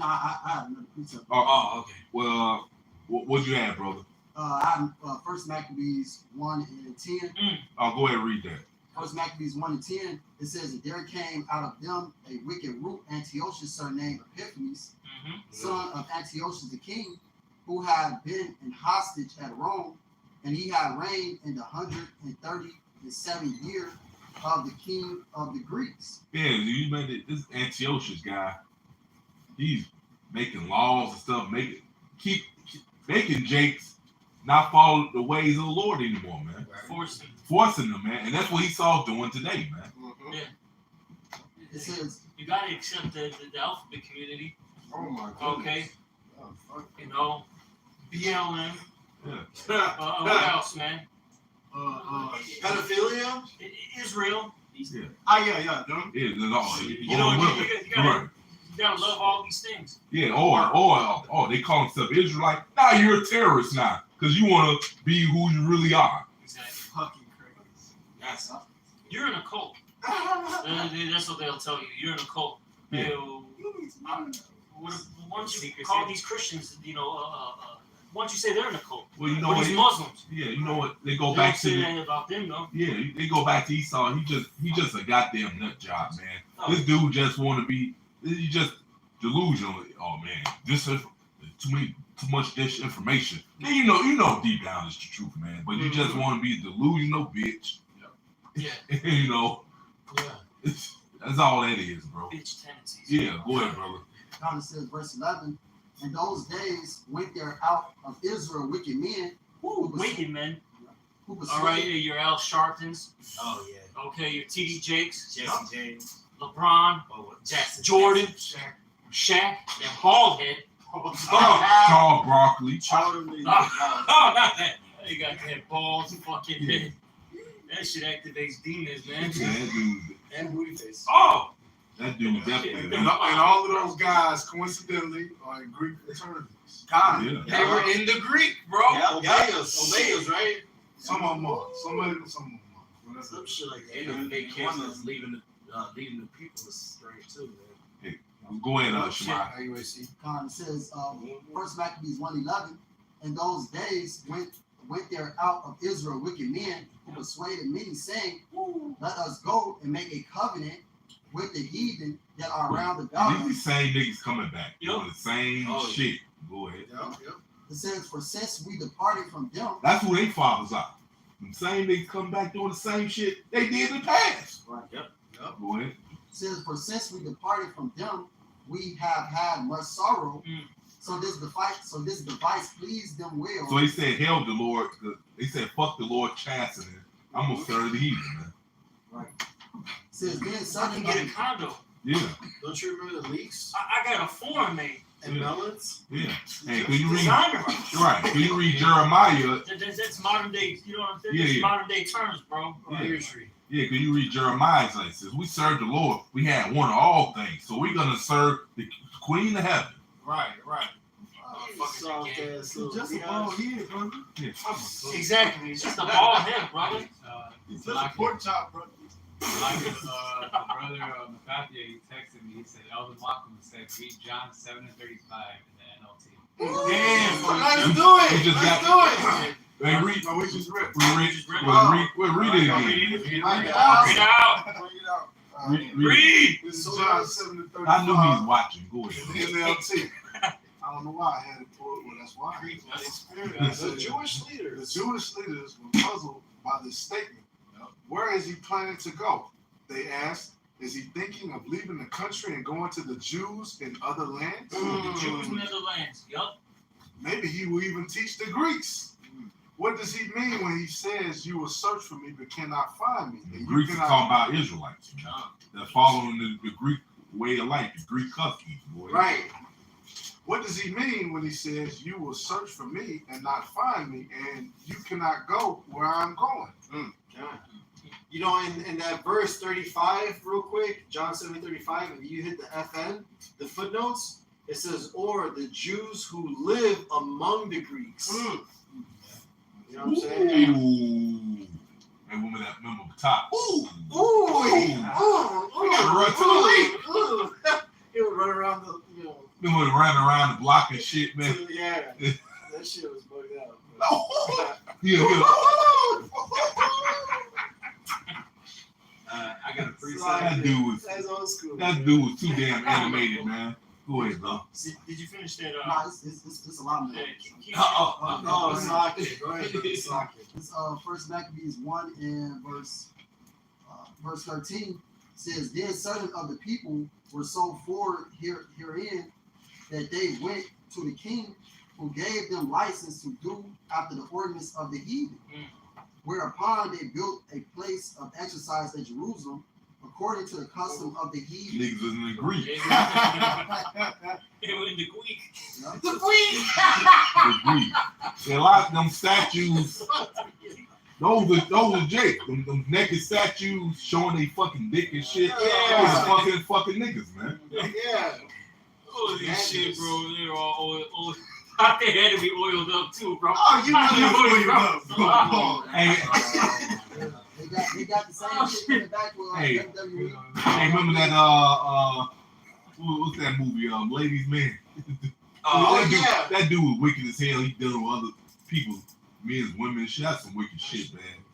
I have another precept. Oh, okay. well what'd you have, brother? I have First Maccabees 1:10. Oh, go ahead and read that. First Maccabees 1:10. It says that there came out of them a wicked root, Antiochus, surnamed Epiphanes, son of Antiochus the king, who had been in hostage at Rome, and he had reigned in the 137th year of the king of the Greeks. Yeah, you met it. This Antiochus guy. He's making laws and stuff, making Jakes not follow the ways of the Lord anymore, man. Forcing them, man, and that's what Esau's doing today, man. It says, You gotta accept the alphabet community. Oh my goodness. Okay. Oh, fuck. You know, BLM. Yeah. What else, man? Pedophilia? Israel. Yeah, them. Yeah, there's all, You know, right. you gotta love all these things. Yeah, or they call themselves Israelite. Nah, you're a terrorist now, because you want to be who you really are. Exactly. Fucking crazy. That's you're in a cult. That's what they'll tell you. You're in a cult. Yeah. Once you call these Christians, once you say they're in a cult, Well, you know or what? these Muslims, Yeah, you know what? They go they back don't to say the, that about them, though. yeah, they go back to Esau. He just a goddamn nut job, man. This dude just want to be. He just delusional. Oh man, this is too much disinformation. And you know deep down it's the truth, man. But you just want to be a delusional bitch. Yeah. You know. Yeah. That's all that is, bro. Bitch tendencies. Yeah, go ahead, brother. God says, verse 11, in those days went there out of Israel wicked men Woo, wicked men. who All persuaded right, your Al Sharptons. Oh yeah. Okay, your TD Jakes. Jesse James. LeBron. Oh, Jackson. Jordan. Shaq. That bald head. Charles Broccoli. Oh, not that. They got that bald fucking head. That shit activates demons, man. Yeah, that dude. And booty face. Oh! That dude definitely. And all of those guys, coincidentally, are in Greek fraternities. God. Yeah. They were in the Greek, bro. Obeahs, right? Some of them are. Some of them are. Some shit like that. And they cancels leaving the people astray too, man. Go ahead, Shema. God says, First Maccabees 1:11, in those days went there out of Israel wicked men who persuaded many, saying, let us go and make a covenant with the heathen that are around about These us. same niggas coming back. Yep. Doing the same shit. Go ahead. It says, for since we departed from them, That's who they fathers are. The same niggas come back doing the same shit they did in the past. right. Go ahead. It says, for since we departed from them, we have had much sorrow. So this device pleased them well. So they said, hell the Lord. They said, fuck the Lord chastening. I'm gonna serve the heathen, man. Right. It says, then I can suddenly get a condo. Yeah, Don't you remember the leaks I got a form made. and melons? yeah. Hey, can you read? Designer. Right. Can you read Jeremiah? That's modern day, you know what I'm saying? Yeah, That's yeah. modern day terms, bro. Yeah. Industry. Yeah, can you read Jeremiah? It's like, since we serve the Lord, we had one of all things. So we're gonna serve the Queen of Heaven. Right. Soft ass little Just a Leon. ball here, brother. Yeah. Exactly. It's just a bald head, brother. It's just a pork chop, bro. the brother Matthew, he texted me. He said, Elder Malcolm said, read John 7:35 in the NLT. Damn, bro. Let's We- do we it. just Let's got- do it. Hey, read. No, we just read. Read it again. Read it Like, out. Bring it out. Read. Read. This is John 7:35. I knew he was watching. Go in ahead. the NLT. I don't know why I had it pulled. Well, that's why. The Jewish The leaders. Jewish leaders were puzzled by this statement. Where is he planning to go? They asked. Is he thinking of leaving the country and going to the Jews in other lands? The Jews in other lands. Yup. Maybe he will even teach the Greeks. What does he mean when he says you will search for me but cannot find me? The And Greeks you are cannot- talking about Israelites. They're following the Greek way of life, the Greek customs. Boy. Right. What does he mean when he says you will search for me and not find me, and you cannot go where I'm going? You know, in that verse 35, real quick, John 7:35, if you hit the FN, the footnotes, it says, or the Jews who live among the Greeks. You know what I'm saying? Ooh. And woman that member up top. Ooh. We gotta run to the league. Ooh. He would run around the, you know. Them women running around the block and shit, man. Yeah. That shit was bugged out. Yeah. I got a free That dude was That's old school. too damn animated, man. Go ahead, bro. Did you finish that? Nah, it's a lot more. Oh, socket. Go ahead, brother, socket. It's First Maccabees 1 and verse verse 13 says, then certain of the people were so forward herein that they went to the king, who gave them license to do after the ordinance of the heathen. Whereupon they built a place of exercise at Jerusalem, according to the custom of the heathen. Niggas isn't agree. They were in the Greek. The Agree. Yeah, a lot of them statues. Those are Jake. Them naked statues showing they fucking dick and shit. Yeah. Those are fucking niggas, man. Yeah. Holy shit, bro. They're all oil. They had to be oiled up too, bro. Oh, you know you Hey, They got the same shit coming back with Hey. WWE. hey, remember that what's that movie? Ladies Man. Oh, that dude, yeah. that dude was wicked as hell. He dealing with other people, men's, women, shit. That's some wicked shit, man.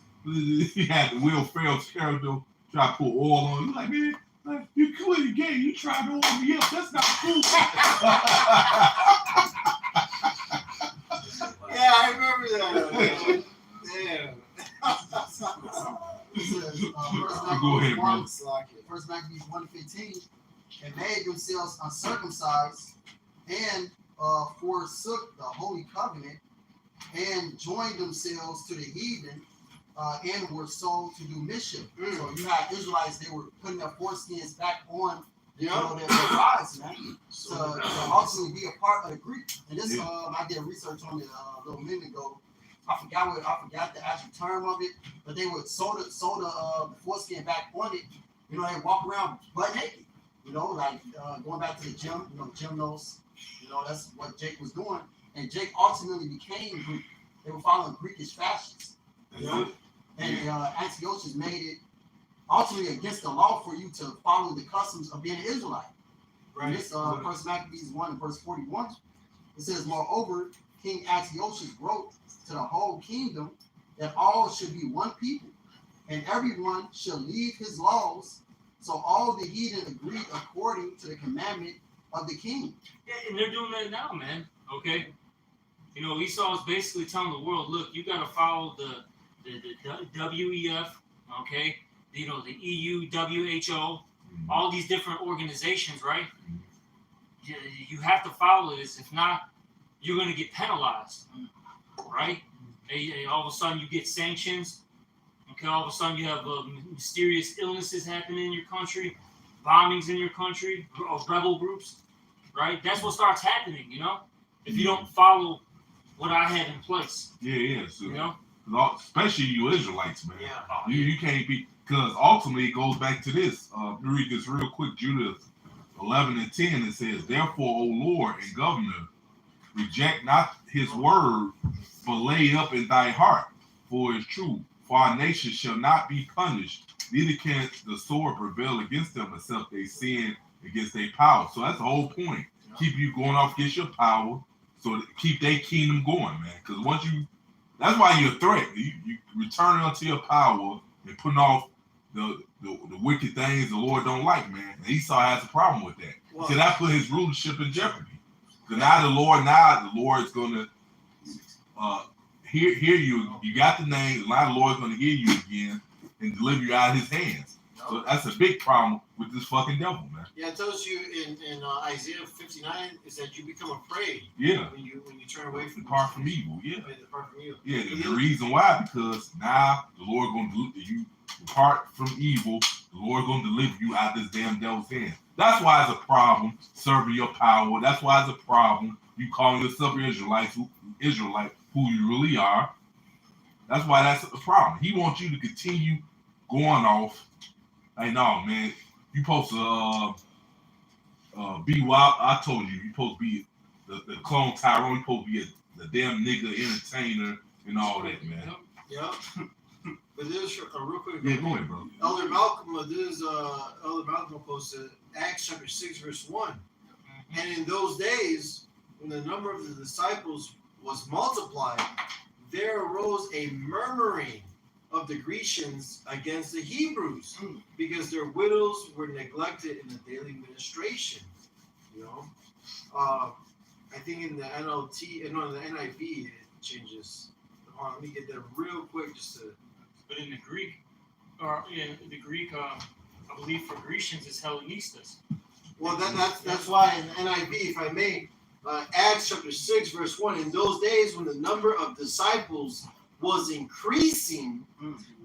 He had the Will Ferrell's character try to put oil on. He's like, man, like, you clearly gay. You tried to oil me up. That's not cool. Yeah, I remember that. Yeah. It says, Go ahead, bro. First Maccabees 1:15, and made themselves uncircumcised, and forsook the holy covenant, and joined themselves to the heathen, and were sold to do mischief. So you had Israelites; they were putting their foreskins back on, their lives, man, to ultimately be a part of the Greek. And this, I did research on it a little minute ago. I forgot the actual term of it, but they would sew the foreskin back on it. You know, they walk around butt naked. You know, like going back to the gym. You know, gymnos. You know, that's what Jake was doing, and Jake ultimately became Greek. They were following Greekish fashions. You know, and Antiochus made it ultimately against the law for you to follow the customs of being an Israelite. Right. This First Maccabees 1 and verse 41. It says, moreover, King Antiochus wrote to the whole kingdom that all should be one people, and everyone shall leave his laws. So all the heathen agreed according to the commandment of the king. Yeah, and they're doing that now, man. Okay. You know, Esau is basically telling the world, look, you got to follow the WEF, okay? You know, the EU, WHO, all these different organizations, right? You have to follow this. If not, you're going to get penalized, right? And all of a sudden, you get sanctions. Okay, all of a sudden, you have mysterious illnesses happening in your country, bombings in your country, rebel groups, right? That's what starts happening, you know? If you don't follow what I have in place. Yeah. So, you know? Especially you Israelites, man. Yeah. You can't be, because ultimately it goes back to this. Read this real quick, Judah 11 and 10. It says, therefore, O Lord and governor, reject not his word, but lay up in thy heart, for it is true. For our nation shall not be punished, neither can the sword prevail against them, except they sin against their power. So that's the whole point. Yeah. Keep you going off against your power, so keep their kingdom going, man. Because once you, that's why you're a threat. You return unto your power and putting off the wicked things the Lord don't like, man. And Esau has a problem with that. Well, so that put his rulership in jeopardy. Because now the Lord is going to hear you. You got the name. Now the Lord's going to hear you again and deliver you out of his hands. So that's a big problem with this fucking devil, man. Yeah, it tells you in Isaiah 59 is that you become afraid. Yeah. When you turn away from depart from evil. Yeah. Depart from evil. Yeah. The reason why, because now the Lord going to deliver you. Depart from evil. The Lord going to deliver you out of this damn devil's hands. That's why it's a problem serving your power. That's why it's a problem you calling yourself Israelite who you really are. That's why that's a problem. He wants you to continue going off. Like, no, man, you supposed to be wild. I told you, supposed to be the clone Tyrone. You supposed to be the damn nigga entertainer and all that, man. Yeah. But this real quick. Yeah, go ahead, bro. Elder Malcolm, Elder Malcolm posted Acts chapter 6, verse 1. And in those days, when the number of the disciples was multiplied, there arose a murmuring of the Grecians against the Hebrews, because their widows were neglected in the daily ministration. You know, I think in the NLT, no, in the NIV it changes. Let me get that real quick, just to. But in the Greek, or in the Greek, I believe for Grecians is Hellenistas. Well, that's why in NIV, if I may, Acts chapter 6, verse 1, in those days when the number of disciples was increasing,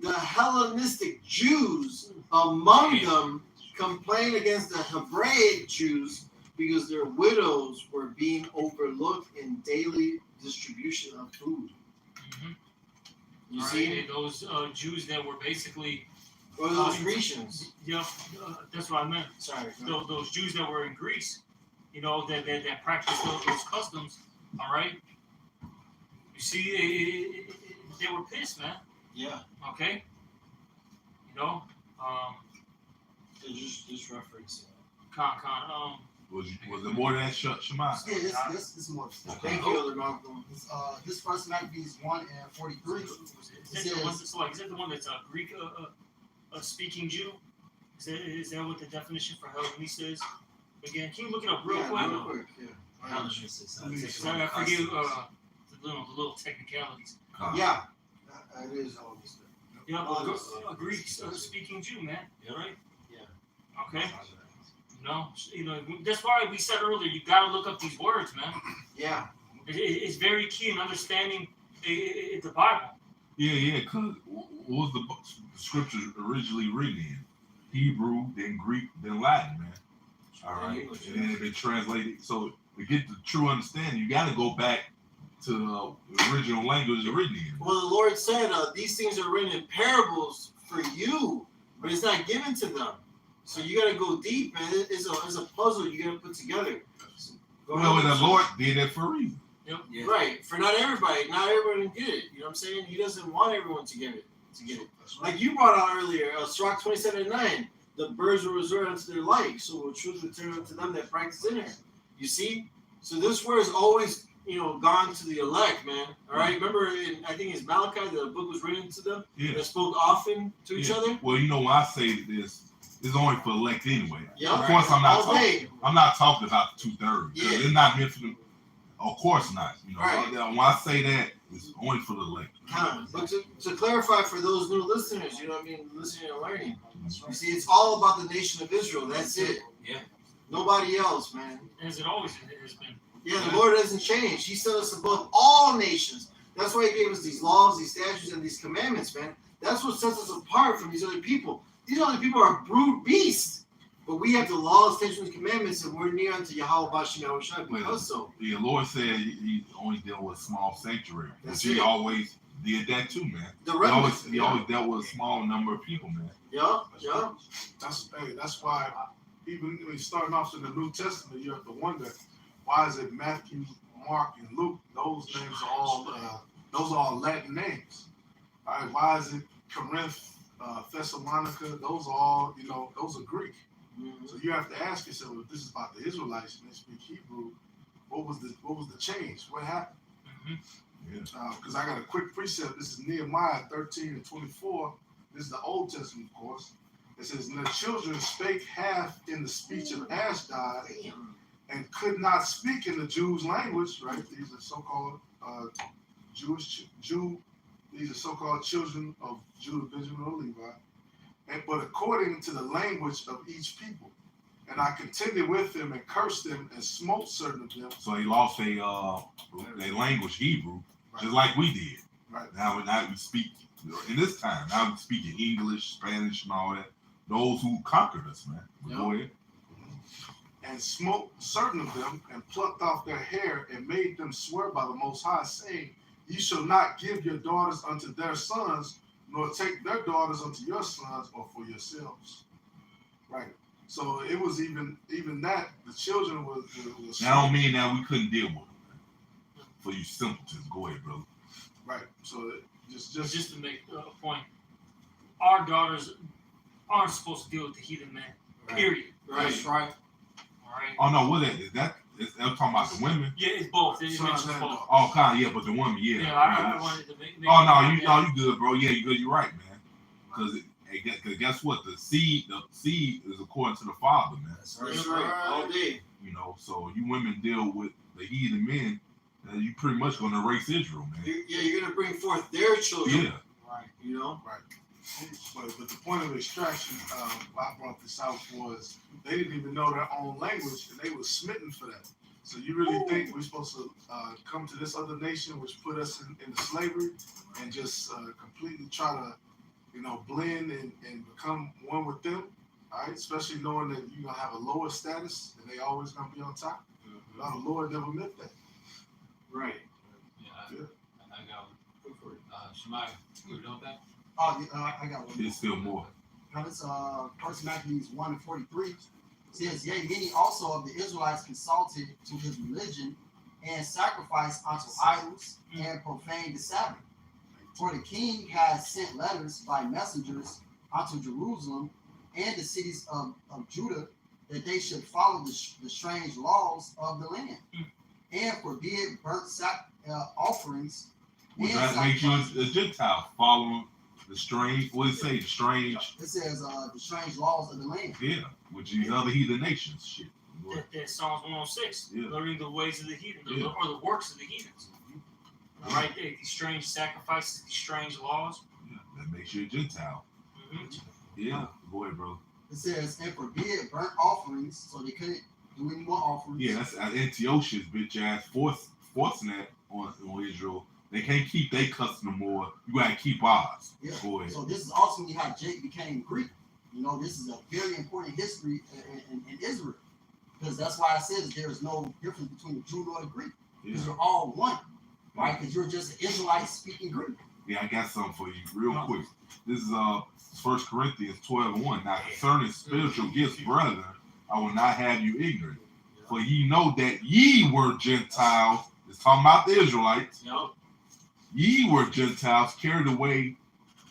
the Hellenistic Jews among them complained against the Hebraic Jews because their widows were being overlooked in daily distribution of food. Mm-hmm. You Right, see? those Jews that were basically, Or those Grecians. yeah, that's what I meant. Sorry. Those Jews that were in Greece, you know, that practiced those customs. All right. You see, they were pissed, man. Yeah. Okay. You know, Just reference. Was it more than that? Shema? Yeah, this is more stuff. Thank you, Elder Malcolm. This first Maccabees 1 and 43. Is that the one that's a Greek speaking Jew? Is that what the definition for Hellenista is? Again, can you look it up real quick? Yeah. Because I forget the little technicalities. Yeah. It is always there. Yeah, a Greek speaking Jew, man. Yeah. Right? Yeah. Okay. You know, that's why we said earlier, you got to look up these words, man. Yeah. It's very key in understanding the Bible. Yeah, because what was the scripture originally written in? Hebrew, then Greek, then Latin, man. All right. And then it been translated. So to get the true understanding, you got to go back to the original language it's written in. Well, the Lord said these things are written in parables for you, but it's not given to them. So you got to go deep, man. It's a puzzle you got to put together. So Well, and the Lord did it for a reason. Yep. Yeah. Right. For not everybody can get it. You know what I'm saying? He doesn't want everyone to get it. Like you brought out earlier, Sirach 27:9. The birds will resort unto their like, so will truth return unto them that practice in it. You see? So this word is always, gone to the elect, man. All right. Remember, I think it's Malachi, the book was written to them. Yeah. That spoke often to each other. Well, when I say this, it's only for elect anyway. Yeah. Of course, I'm not All day. talking about the 2/3. Yeah. It's not meant for them. Of course not. Right. When I say that, it's only for the elect. But to clarify for those new listeners, listening and learning, you see, it's all about the nation of Israel. That's it. Yeah. Nobody else, man. As it always has been. Yeah, the Lord doesn't change. He set us above all nations. That's why He gave us these laws, these statutes, and these commandments, man. That's what sets us apart from these other people. These other people are brute beasts. But we have the laws, statutes, and commandments, and we're near unto Yahweh Bashim Yahushua because so. The Lord said he only dealt with small sanctuary. That's Which he it. always did that too, man. The He remnant. always dealt with a small number of people, man. Yeah. That's why even when you're starting off in the New Testament, you have to wonder why is it Matthew, Mark, and Luke? Those names are all Latin names. All right, why is it Corinth, Thessalonica? Those are all those are Greek. So you have to ask yourself, if this is about the Israelites and they speak Hebrew, what was the change? What happened? Because I got a quick precept. This is Nehemiah 13:24. This is the Old Testament, of course. It says, "And the children spake half in the speech of Ashdod, and could not speak in the Jews' language." Right? These are so-called These are so-called children of Judah, Benjamin, or Levi. But according to the language of each people. And I contended with them and cursed them and smote certain of them. So they lost their language, Hebrew, just like we did. Right. Now we speak in this time. Now we speak in English, Spanish, and all that. Those who conquered us, man. Go ahead. And smote certain of them and plucked off their hair and made them swear by the Most High, saying, "Ye shall not give your daughters unto their sons, nor take their daughters unto your sons or for yourselves." Right. So it was even that the children was. That don't mean that we couldn't deal with them. Man. For you simpletons, go ahead, brother. Right. So just to make a point, our daughters aren't supposed to deal with the heathen man. Period. Right. All right. Oh no, what is that? I'm talking about the women. Yeah, it's both. It Sons mentions and both. daughters. Oh, kind of, yeah, but the women, yeah. Yeah, I wanted to make Oh no, it you good, bro. Yeah, you good. You're right, man. Because guess what? The seed is according to the Father, man. That's right. All day. So you women deal with the heathen men, you pretty much gonna erase Israel, man. You're gonna bring forth their children. Yeah. Right. Right. But the point of extraction, why I brought this out was they didn't even know their own language, and they were smitten for that. So you really think we're supposed to come to this other nation, which put us into slavery, and just completely try to, blend and become one with them? All right, especially knowing that you're gonna have a lower status and they always gonna be on top. The Lord never meant that. Right. Yeah, I got one. Shemaiah, you know that? Oh, yeah, I got one. There's still more. Now this First Maccabees 1:43 says, "Yea, many also of the Israelites consulted to his religion and sacrificed unto idols and profaned the Sabbath. For the king has sent letters by messengers unto Jerusalem and the cities of Judah that they should follow the strange laws of the land and forbid burnt offerings." Which and that makes you sacrifices. a Gentile, following the strange, what does it say? The strange, It says the strange laws of the land. yeah, which these other heathen nations. Shit. That Psalms 106, Yeah. learning the ways of the heathen, Yeah. or the works of the heathens. Right there, these strange sacrifices, these strange laws. Yeah, that makes you a Gentile. Mhm. Yeah, go ahead, bro. It says, and forbid burnt offerings, so they couldn't do any more offerings. Yeah, that's Antiochus bitch ass forcing that on Israel. They can't keep their custom no more. You gotta keep ours. Yeah. Go ahead. So this is ultimately how Jake became Greek. This is a very important history in Israel. Because that's why I said that there is no difference between a Jew nor a Greek. Because Yeah. you're all one. Right? Because you're just an Israelite speaking Greek. Yeah, I got something for you real quick. This is 1 Corinthians 12:1. Now concerning spiritual gifts, brethren, I will not have you ignorant. For ye know that ye were Gentiles. It's talking about the Israelites. Yup. Ye were Gentiles carried away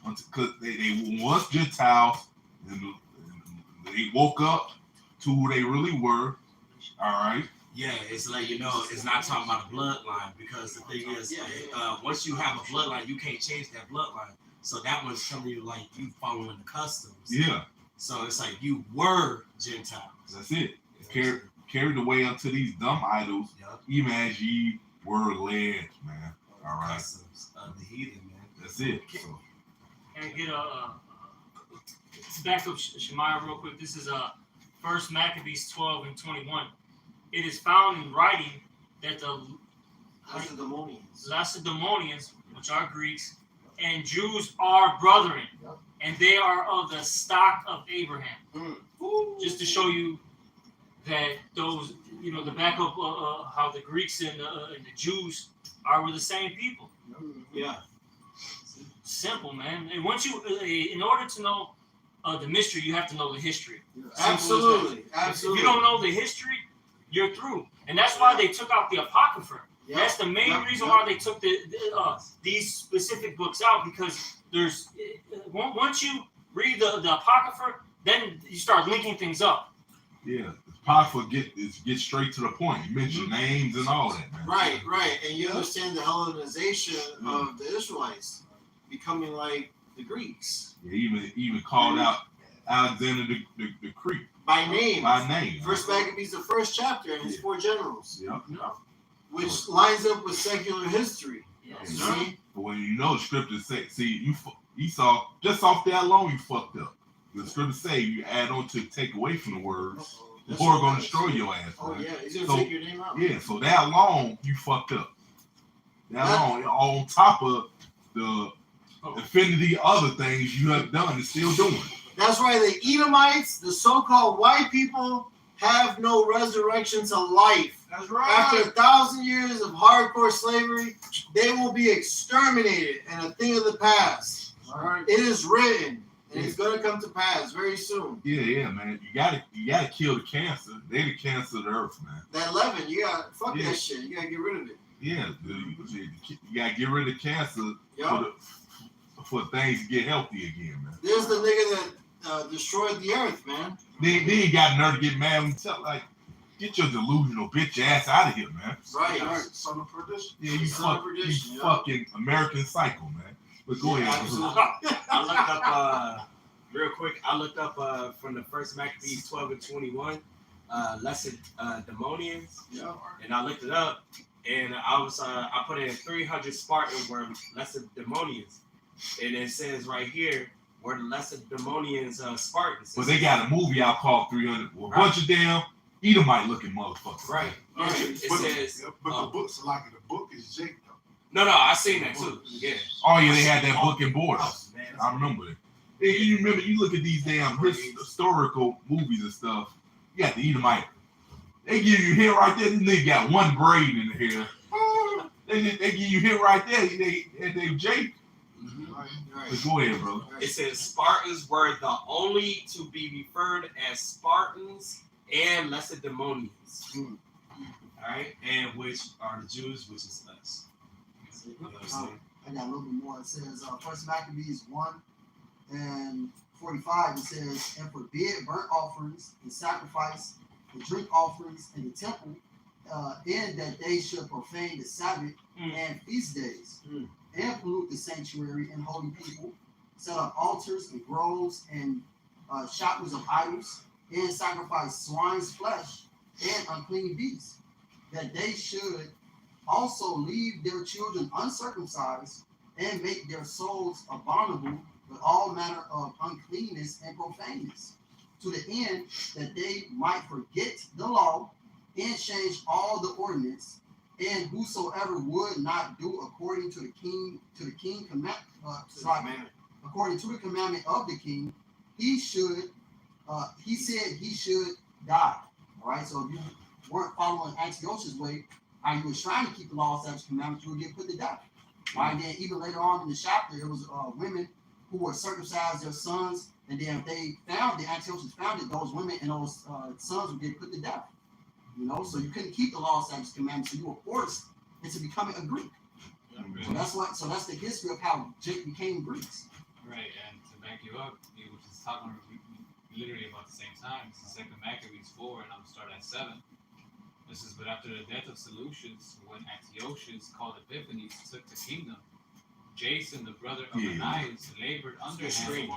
because they were once Gentiles and they woke up to who they really were. All right. Yeah, it's like, it's not talking about a bloodline, because the thing is, once you have a bloodline, you can't change that bloodline. So that one's telling you like you following the customs. Yeah. So it's like you were Gentiles. That's it. Carried away unto these dumb idols, Yup. even as ye were led, man. All right. Customs of the heathen, man. That's it. So, Can I get back up Shemaiah real quick? This is First Maccabees 12:21. It is found in writing that the Lacedaemonians, which are Greeks, and Jews are brethren, and they are of the stock of Abraham. Just to show you that those, the backup how the Greeks and the Jews were the same people. Yeah. Simple, man. And once you, in order to know the mystery, you have to know the history. Absolutely. If you don't know the history, you're through. And that's why they took out the Apocrypha. That's the main reason why they took these specific books out, because there's once you read the Apocrypha, then you start linking things up. yeah, it's powerful. Get straight to the point. You mention names and all that, man. Right. And you understand the Hellenization of the Israelites becoming like the Greeks. Yeah, even called out Alexander the Greek By name. First man. Maccabees, the first chapter, and his 4 generals, Yeah. which lines up with secular history. Yes. See? But when you know the scriptures say, see, Esau, just off that alone, you fucked up. The scriptures say you add on to take away from the words, the That's Lord right. gonna destroy your ass. Oh man. yeah, he's gonna So, take your name out. Yeah, so that alone, you fucked up. That alone, on top of the infinity of other things you have done and still doing. That's right. The Edomites, the so-called white people, have no resurrection to life. That's right. After 1,000 years of hardcore slavery, they will be exterminated and a thing of the past. All right. It is written, and it's going to come to pass very soon. Yeah, man. You gotta kill the cancer. They the cancer of the earth, man. That leaven, you got fuck Yeah. that shit. You got to get rid of it. Yeah, you gotta get rid of cancer Yo, for things to get healthy again, man. there's the nigga that destroyed the earth, man. Then you got nerve to get mad when you tell like, get your delusional bitch ass out of here, man. Right. Son of perdition. Yeah, you Son of fuck, perdition, you yeah. fucking American psycho, man. But go ahead. Absolutely. I looked up real quick. I looked up from the First Maccabees 12:21, Lacedaemonians, and I looked it up, and I put in 300 Spartan were Lacedaemonians, and it says right here were the Lacedaemonians, Spartans. But they got a movie out called 300. Well, a bunch of damn Edomite looking motherfuckers. Right. It But, says. but the book's like the book is Jake though. No, I seen that too. Yeah. Oh yeah, they had that book in Borders. I remember it. And you remember, you look at these damn historical movies and stuff. You got the Edomite. They give you hair right there. This nigga got one braid in the hair. They give you hair right there. They Jake. But go ahead, brother. It says Spartans were the only to be referred as Spartans and Lacedaemonians. All right, and which are the Jews, which is us. You know what I'm saying? I got a little bit more. It says, First Maccabees 1:45. It says, and forbid burnt offerings and sacrifice, the drink offerings in the temple, in that they should profane the Sabbath and feast days, and pollute the sanctuary and holy people, set up altars and groves and shackles of idols, and sacrifice swine's flesh and unclean beasts, that they should also leave their children uncircumcised and make their souls abominable with all manner of uncleanness and profaneness, to the end that they might forget the law and change all the ordinance, and whosoever would not do according to the king commandment, according to the commandment of the king, he said he should die. All right, so if you weren't following Antiochus' way, and you was trying to keep the law, statutes, commandments, you would get put to death. Right, and then even later on in the chapter, there was women who were circumcised their sons, and then if they found the Antiochus found it, those women and those sons would get put to death. You know, so you couldn't keep the law, statutes, commandments, so you were forced into becoming a Greek. So that's the history of how Jake became Greeks. Right, and to back you up, he was just talking literally about the same time. It's the 2nd Maccabees 4, and I'm starting at 7. This is, but after the death of Seleucus, when Antiochus called Epiphanes took the kingdom, Jason, the brother of Ananias, labored under him